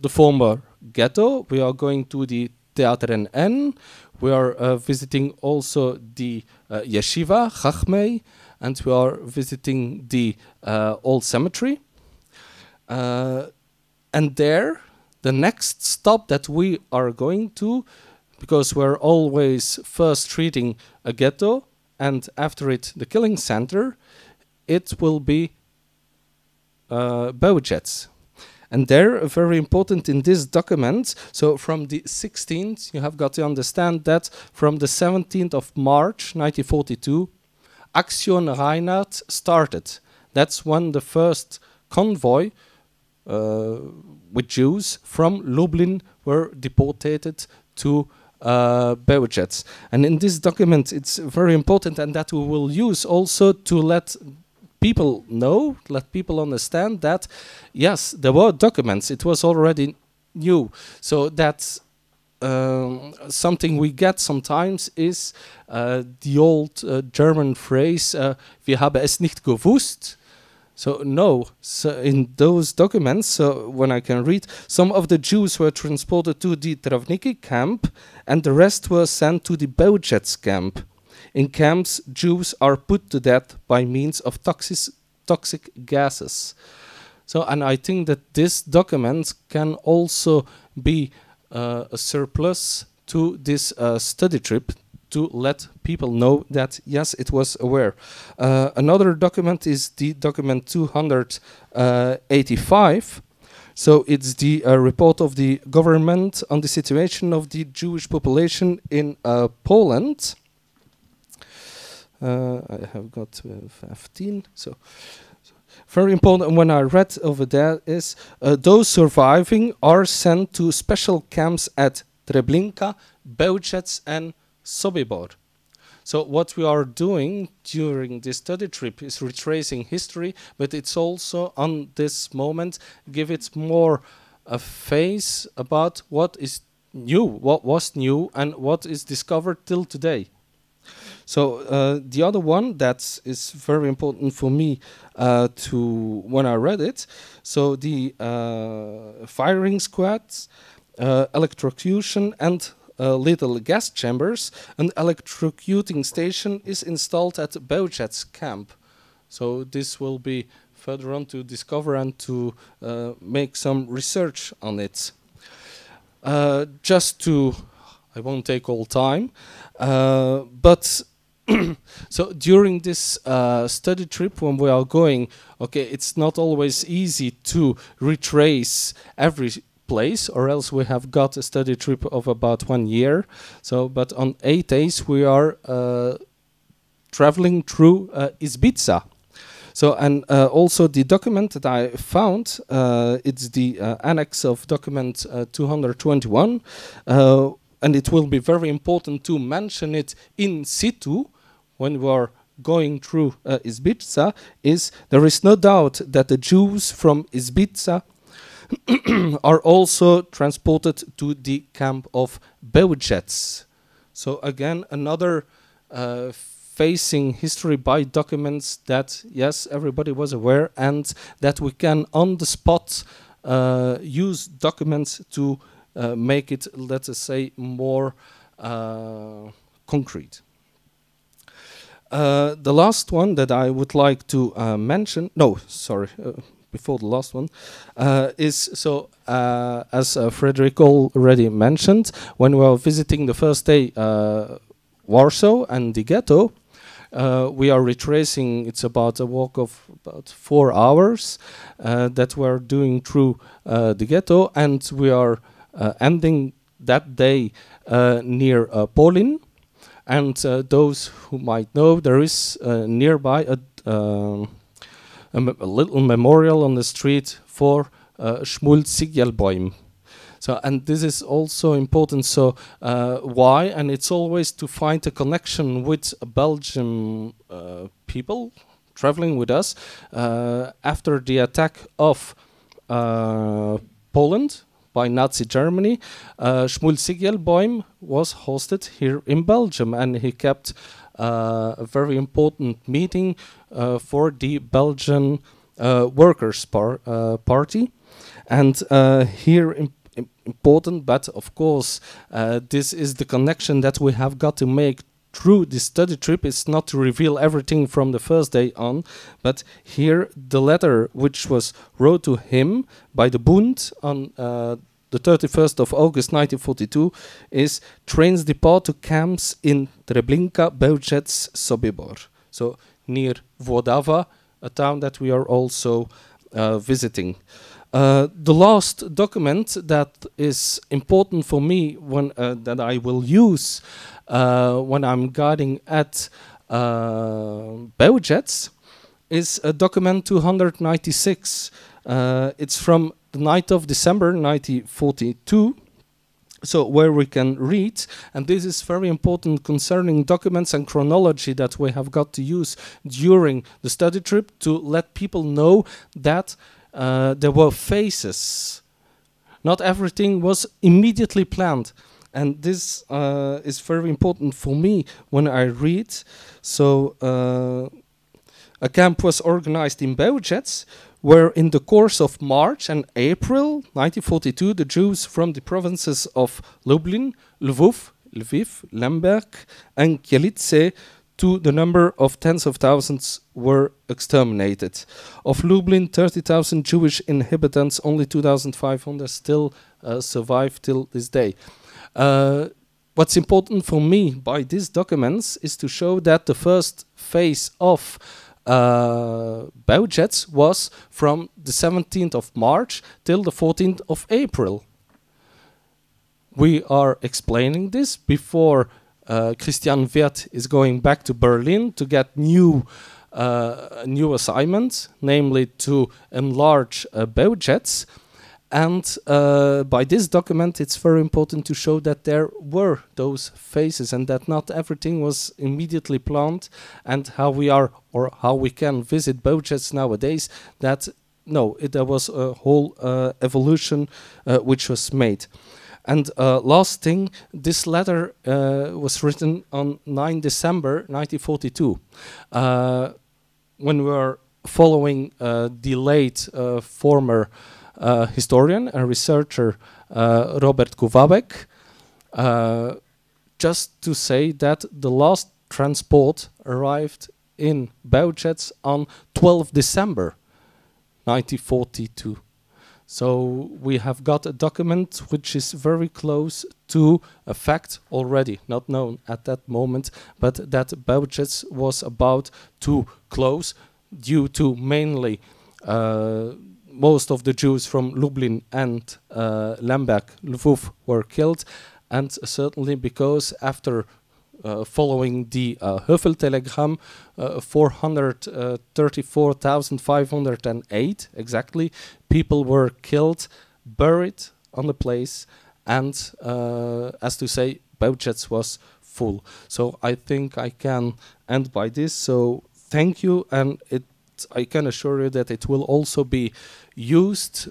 former ghetto, we are going to the Theater NN, we are visiting also the yeshiva, Chachmei, and we are visiting the old cemetery. And there, the next stop that we are going to, because we're always first treating a ghetto and after it the killing center, it will be Beaujets. And they're very important in this document. So from the 16th, you have got to understand that from the 17th of March 1942, Aktion Reinhard started. That's when the first convoy with Jews from Lublin were deported to Beaujets. And in this document, it's very important, and that we will use also to let people know, let people understand that, yes, there were documents, it was already new. So that's something we get sometimes is the old German phrase, wir haben es nicht gewusst. So no, so in those documents, when I can read, some of the Jews were transported to the Travniki camp and the rest were sent to the Beaujets camp. In camps, Jews are put to death by means of toxic gases. So, and I think that this document can also be a surplus to this study trip, to let people know that, yes, it was aware. Another document is the document 285. So it's the report of the government on the situation of the Jewish population in Poland. I have got 15. So very important when I read over there is those surviving are sent to special camps at Treblinka, Beaujets and Sobibor. So what we are doing during this study trip is retracing history, but it's also on this moment give it more a face about what is new, what was new, and what is discovered till today. So the other one that is very important for me to when I read it, so the firing squads, electrocution and little gas chambers, an electrocuting station is installed at Beaujets camp. So this will be further on to discover and to make some research on it. Just to, I won't take all time, but so during this study trip when we are going, okay, it's not always easy to retrace every place, or else we have got a study trip of about 1 year. So, but on 8 days we are traveling through Izbica. So, and also the document that I found, it's the annex of document 221, and it will be very important to mention it in situ when we are going through Izbica, is there is no doubt that the Jews from Izbica are also transported to the camp of Beaujets. So again, another facing history by documents that, yes, everybody was aware, and that we can on the spot use documents to make it, let us say, more concrete. The last one that I would like to mention, no, sorry, before the last one, is so as Frederick already mentioned, when we were visiting the first day Warsaw and the ghetto, we are retracing, it's about a walk of about 4 hours that we're doing through the ghetto, and we are ending that day near Polin. And those who might know, there is nearby a little memorial on the street for Shmuel Sigielboim. So, and this is also important. So, why? And it's always to find a connection with Belgian people traveling with us after the attack of Poland by Nazi Germany. Shmuel Sigelboim was hosted here in Belgium, and he kept a very important meeting for the Belgian Workers' Party. And here important, but of course this is the connection that we have got to make through this study trip. It's not to reveal everything from the first day on, but here the letter which was wrote to him by the Bund on the 31st of August 1942 is trains depart to camps in Treblinka, Bełżec, Sobibor. So near Włodawa, a town that we are also visiting. The last document that is important for me when that I will use when I'm guiding at Bełżec is a document 296. It's from the 9th of December 1942. So where we can read, and this is very important concerning documents and chronology that we have got to use during the study trip to let people know that there were phases. Not everything was immediately planned. And this is very important for me when I read. So a camp was organized in Bełżec, where in the course of March and April 1942, the Jews from the provinces of Lublin, Lwów, Lviv, Lemberg, and Kielce, to the number of tens of thousands, were exterminated. Of Lublin, 30,000 Jewish inhabitants, only 2,500 still survive till this day. What's important for me by these documents is to show that the first phase of Bełżec was from the 17th of March till the 14th of April. We are explaining this before Christian Wirth is going back to Berlin to get new assignments, namely to enlarge Bełżec. And by this document, it's very important to show that there were those phases and that not everything was immediately planned, and how we are or how we can visit Bełżec nowadays, that no, there was a whole evolution which was made. And last thing, this letter was written on 9 December 1942. When we were following the late former historian and researcher Robert Kuwabek, just to say that the last transport arrived in Bełżec on 12 December 1942. So we have got a document which is very close to a fact already not known at that moment, but that Bełżec was about to close due to mainly most of the Jews from Lublin and Lemberg, Lwów were killed, and certainly because after following the Höfel telegram, 434,508 exactly people were killed, buried on the place, and as to say, Bełżec was full. So I think I can end by this. So thank you, and I can assure you that it will also be used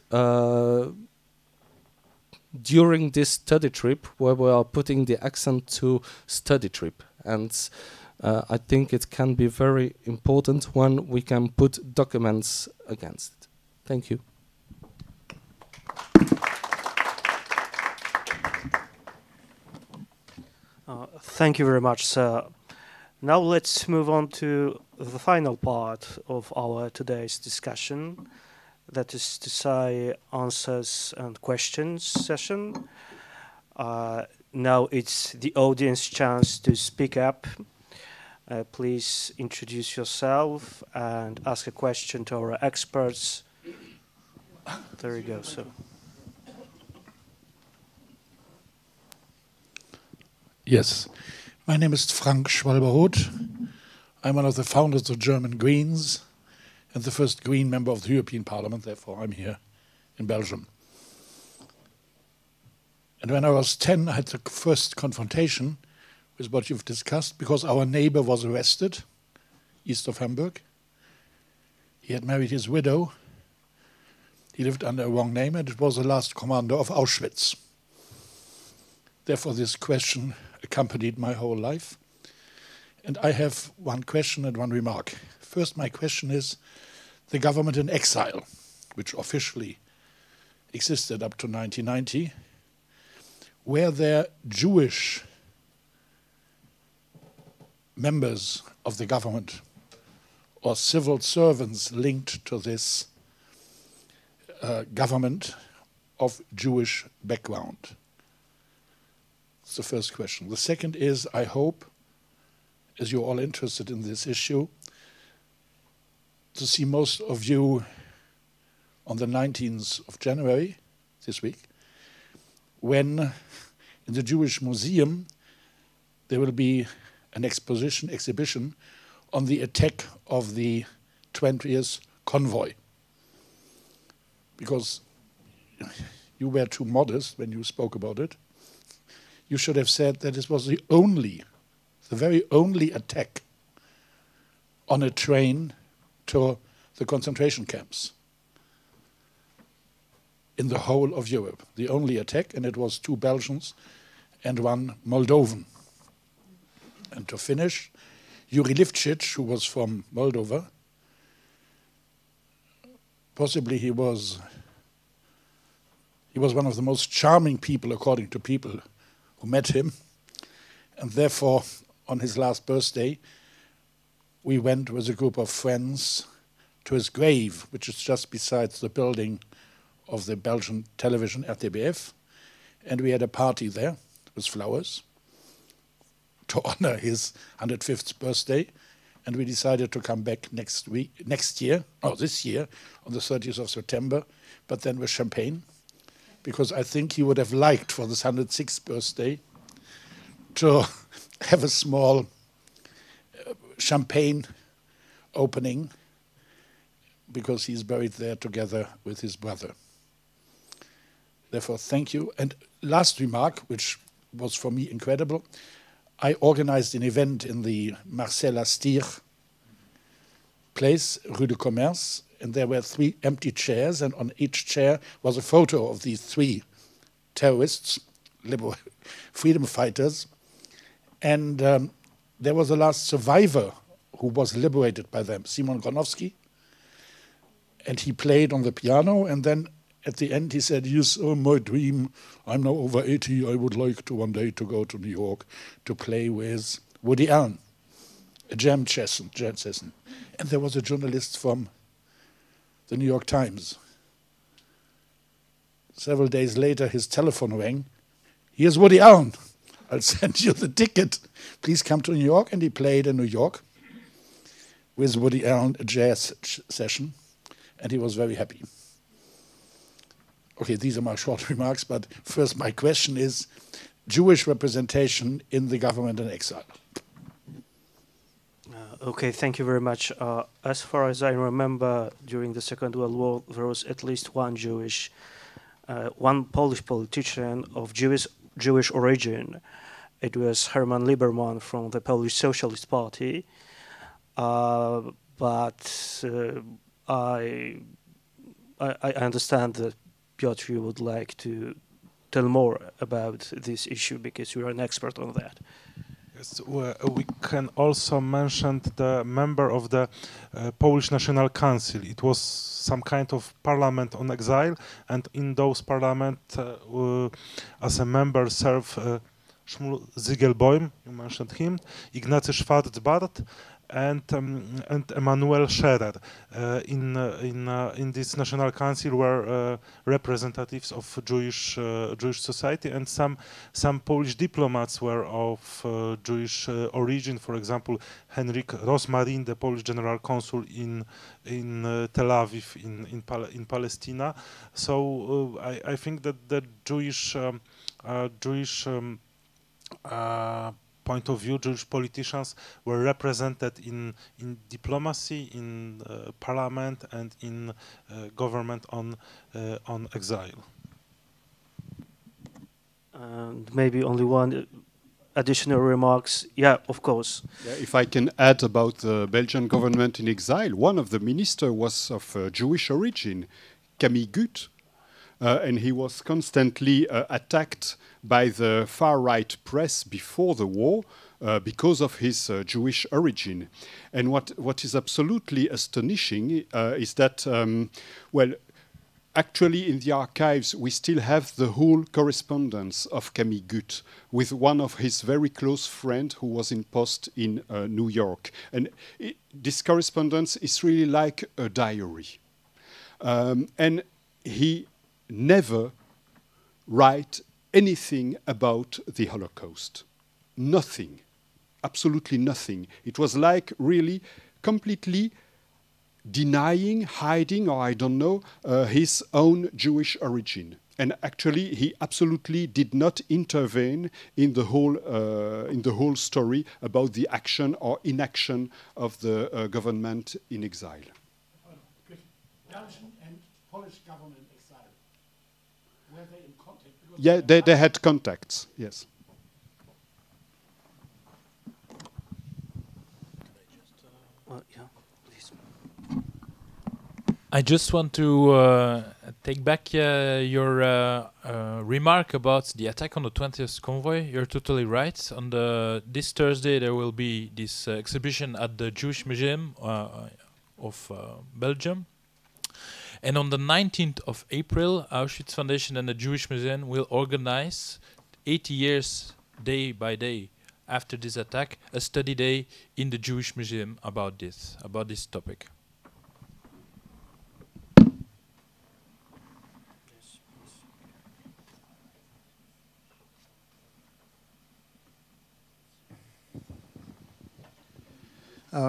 during this study trip, where we are putting the accent to study trip. And I think it can be very important when we can put documents against it. Thank you. Thank you very much, sir. Now let's move on to the final part of our today's discussion, that is to say, answers and questions session. Now it's the audience chance to speak up. Please introduce yourself and ask a question to our experts. There you go, sir. Yes, my name is Frank Schwalberroth. I'm one of the founders of German Greens and the first Green member of the European Parliament, therefore I'm here in Belgium. And when I was 10, I had the first confrontation with what you've discussed, because our neighbor was arrested east of Hamburg. He had married his widow. He lived under a wrong name, and it was the last commander of Auschwitz. Therefore, this question accompanied my whole life. And I have one question and one remark. First, my question is, the government in exile, which officially existed up to 1990, were there Jewish members of the government or civil servants linked to this government of Jewish background? That's the first question. The second is, I hope, as you're all interested in this issue, to see most of you on the 19th of January, this week, when in the Jewish Museum there will be an exhibition on the attack of the 20th convoy. Because you were too modest when you spoke about it. You should have said that it was the very only attack on a train to the concentration camps in the whole of Europe. The only attack, and it was 2 Belgians and 1 Moldovan. And to finish, Juri Livcic, who was from Moldova, possibly he was one of the most charming people, according to people who met him. And therefore, on his last birthday, we went with a group of friends to his grave, which is just beside the building of the Belgian television RTBF. And we had a party there with flowers to honor his 105th birthday. And we decided to come back this year, on the 30th of September, but then with champagne, because I think he would have liked for this 106th birthday to have a small champagne opening, because he's buried there together with his brother. Therefore, thank you. And last remark, which was for me incredible, I organized an event in the Marcel Astir place, Rue du Commerce, and there were 3 empty chairs, and on each chair was a photo of these 3 terrorists, freedom fighters. And there was the last survivor who was liberated by them, Simon Gronowski. And he played on the piano, and then at the end he said, yes, my dream, I'm now over 80, I would like to one day to go to New York to play with Woody Allen, a jam session. And there was a journalist from the New York Times. Several days later, his telephone rang. Here's Woody Allen. I'll send you the ticket. Please come to New York. And he played in New York with Woody Allen, a jazz session. And he was very happy. Okay, these are my short remarks. But first, my question is Jewish representation in the government in exile. Okay, thank you very much. As far as I remember, during the Second World War, there was at least one Polish politician of Jewish origin. It was Herman Liberman from the Polish Socialist Party. But I understand that, Piotr, you would like to tell more about this issue because you are an expert on that. Yes, we can also mention the member of the Polish National Council. It was some kind of parliament on exile, and in those parliament, as a member, served Szmul Zygielbojm, you mentioned him, Ignacy Schwarz-Bart, and Emanuel Scherer. In this national council were representatives of Jewish society, and some Polish diplomats were of Jewish origin. For example, Henryk Rosmarin, the Polish general consul in Tel Aviv in Palestine. So I think that the Jewish point of view, Jewish politicians were represented in diplomacy, in parliament, and in government on exile. And maybe only one additional remarks. Yeah, of course. Yeah, if I can add about the Belgian government in exile, one of the ministers was of Jewish origin, Camille Gut, and he was constantly attacked by the far-right press before the war because of his Jewish origin. And what is absolutely astonishing is that, well, actually, in the archives, we still have the whole correspondence of Camille Gut with one of his very close friends who was in post in New York. And this correspondence is really like a diary. And he never write anything about the Holocaust. Nothing. Absolutely nothing. It was like really completely denying, hiding, or I don't know, his own Jewish origin. And actually, he absolutely did not intervene in the whole story about the action or inaction of the government in exile. Belgian and Polish government exile. Were they in contact? Yeah, they had contacts, yes. Yeah, please. I just want to take back your remark about the attack on the 20th convoy. You're totally right. On this Thursday, there will be this exhibition at the Jewish Museum of Belgium. And on the 19th of April, Auschwitz Foundation and the Jewish Museum will organize 80 years, day by day, after this attack, a study day in the Jewish Museum about this topic.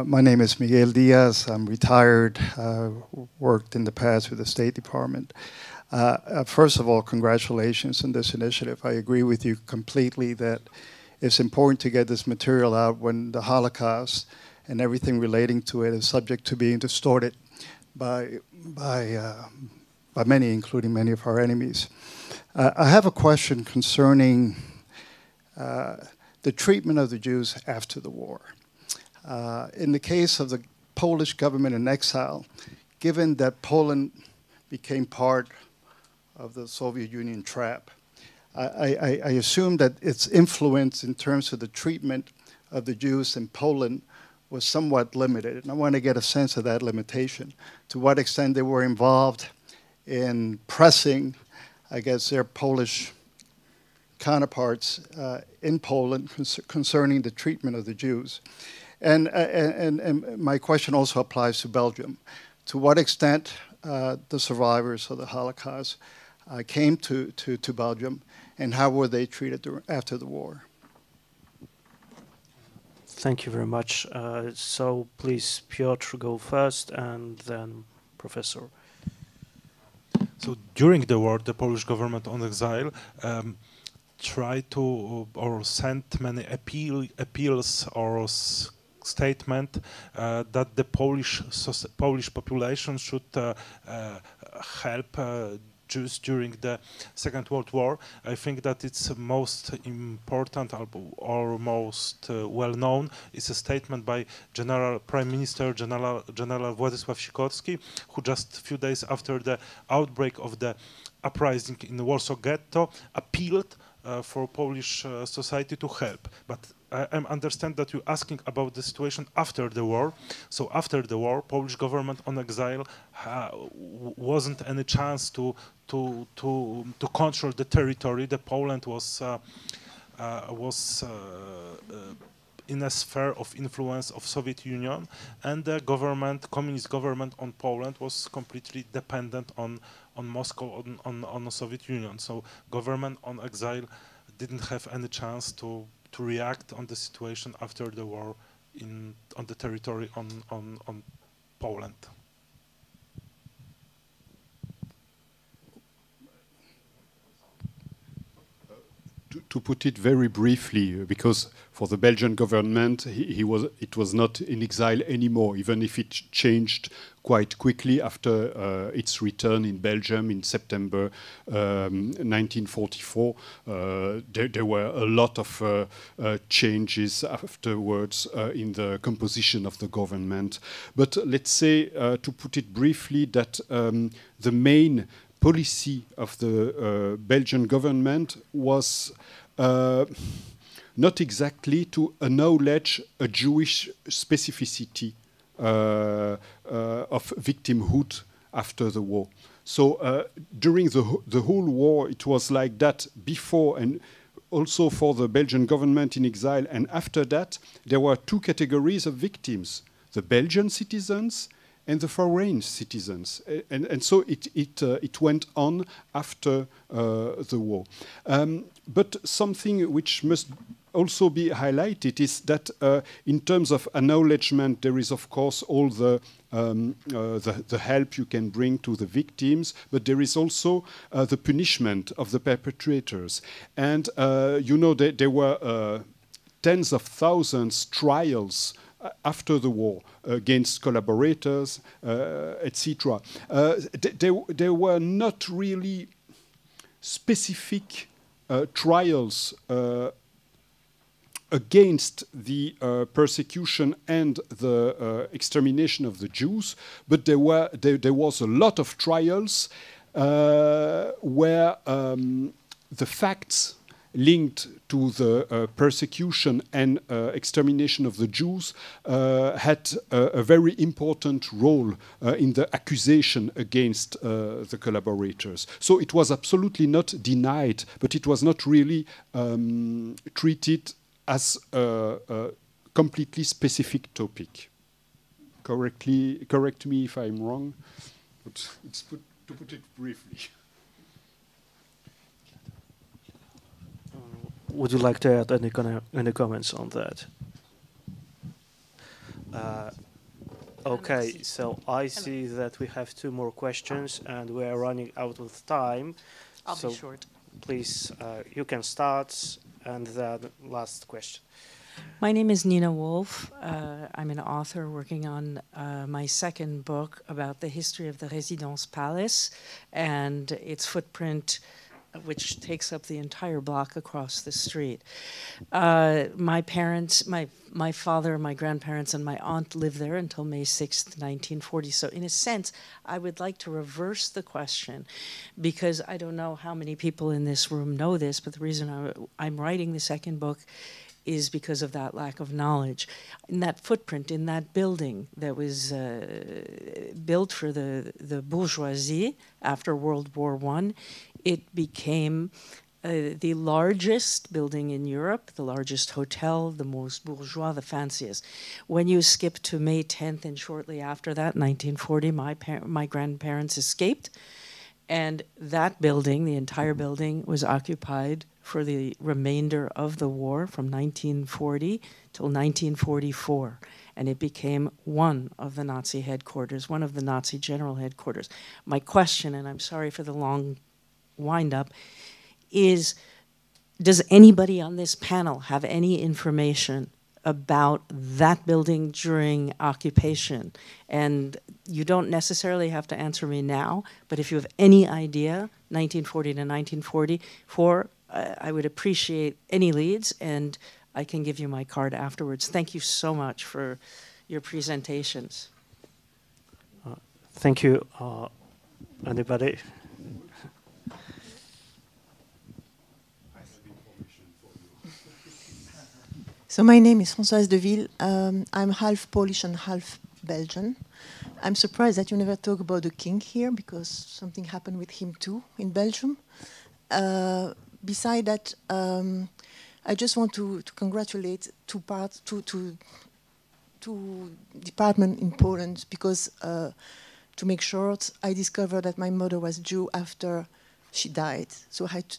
My name is Miguel Diaz. I'm retired, worked in the past with the State Department. First of all, congratulations on this initiative. I agree with you completely that it's important to get this material out when the Holocaust and everything relating to it is subject to being distorted by many, including many of our enemies. I have a question concerning the treatment of the Jews after the war. In the case of the Polish government in exile, given that Poland became part of the Soviet Union trap, I assume that its influence in terms of the treatment of the Jews in Poland was somewhat limited. And I want to get a sense of that limitation, to what extent they were involved in pressing, I guess, their Polish counterparts in Poland concerning the treatment of the Jews. And my question also applies to Belgium. To what extent the survivors of the Holocaust came to Belgium, and how were they treated after the war? Thank you very much. So please, Piotr, go first, and then Professor. So during the war, the Polish government on exile tried to or sent many appeals or statement that the Polish population should help Jews during the Second World War. I think that it's most important or most well-known is a statement by Prime Minister General Władysław Sikorski, who just a few days after the outbreak of the uprising in the Warsaw Ghetto appealed for Polish society to help. But I understand that you're asking about the situation after the war. So after the war, Polish government on exile wasn't any chance to control the territory. The Poland was in a sphere of influence of Soviet Union, and the government, communist government on Poland was completely dependent on Moscow, on the Soviet Union. So government on exile didn't have any chance to react on the situation after the war on the territory on Poland. to put it very briefly, because for the Belgian government, it was not in exile anymore, even if it changed quite quickly after its return in Belgium in September 1944. There were a lot of changes afterwards in the composition of the government. But let's say, to put it briefly, that the main policy of the Belgian government was not exactly to acknowledge a Jewish specificity of victimhood after the war. So during the whole war, it was like that before, and also for the Belgian government in exile. And after that, there were two categories of victims: the Belgian citizens and the foreign citizens. And so it went on after the war. But something which must also be highlighted is that in terms of acknowledgement, there is of course all the help you can bring to the victims, but there is also the punishment of the perpetrators. And you know, there were tens of thousands trials after the war against collaborators, etc. There were not really specific trials against the persecution and the extermination of the Jews, but there was a lot of trials where the facts linked to the persecution and extermination of the Jews had a very important role in the accusation against the collaborators. So it was absolutely not denied, but it was not really treated as a completely specific topic. Correct me if I'm wrong, but it's to put it briefly. Would you like to add any comments on that? Okay, so I see that we have two more questions and we are running out of time. I'll be short. Please, you can start, and then last question. My name is Nina Wolf. I'm an author working on my second book about the history of the Résidence Palace and its footprint, which takes up the entire block across the street. My parents, my father, my grandparents, and my aunt lived there until May 6th, 1940. So in a sense, I would like to reverse the question, because I don't know how many people in this room know this, but the reason I'm writing the second book is because of that lack of knowledge. In that footprint, in that building that was built for the bourgeoisie after World War I, it became the largest building in Europe, the largest hotel, the most bourgeois, the fanciest. When you skip to May 10th and shortly after that, 1940, my grandparents escaped, and that building, the entire building, was occupied for the remainder of the war from 1940 till 1944. And it became one of the Nazi headquarters, one of the Nazi general headquarters. My question, and I'm sorry for the long wind up, is does anybody on this panel have any information about that building during occupation? And you don't necessarily have to answer me now, but if you have any idea, 1940 to 1944, I would appreciate any leads, and I can give you my card afterwards. Thank you so much for your presentations. Thank you. Anybody? So my name is Françoise Deville. I'm half Polish and half Belgian. I'm surprised that you never talk about the king here, because something happened with him too in Belgium. Beside that, I just want to congratulate two departments in Poland, because to make short, I discovered that my mother was Jew after she died. So I had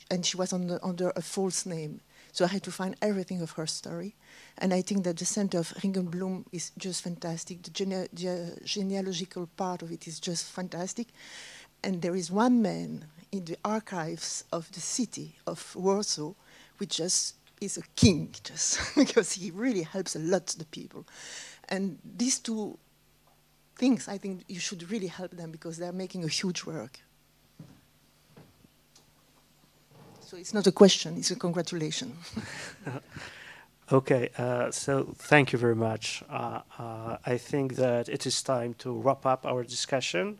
and she was under a false name. So I had to find everything of her story. And I think that the center of Ringelblum is just fantastic. The genealogical part of it is just fantastic. And there is one man in the archives of the city of Warsaw, which just is a king, just because he really helps a lot the people. And these two things, I think you should really help them because they're making a huge work. So it's not a question, it's a congratulation. Okay, so thank you very much. I think that it is time to wrap up our discussion.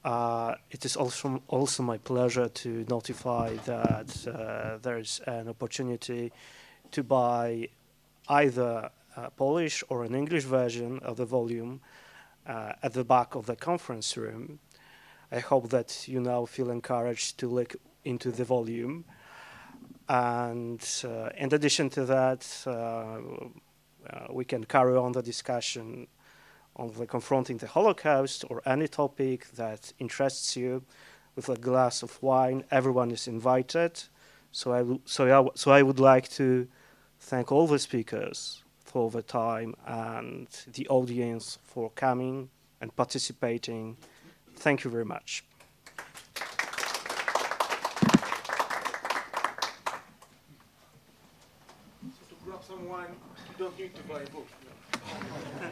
It is also my pleasure to notify that there is an opportunity to buy either a Polish or an English version of the volume at the back of the conference room. I hope that you now feel encouraged to look into the volume. And in addition to that, we can carry on the discussion on the Confronting the Holocaust or any topic that interests you with a glass of wine. Everyone is invited. So I would like to thank all the speakers for the time and the audience for coming and participating. Thank you very much. So to grab some wine, you don't need to buy a book. No.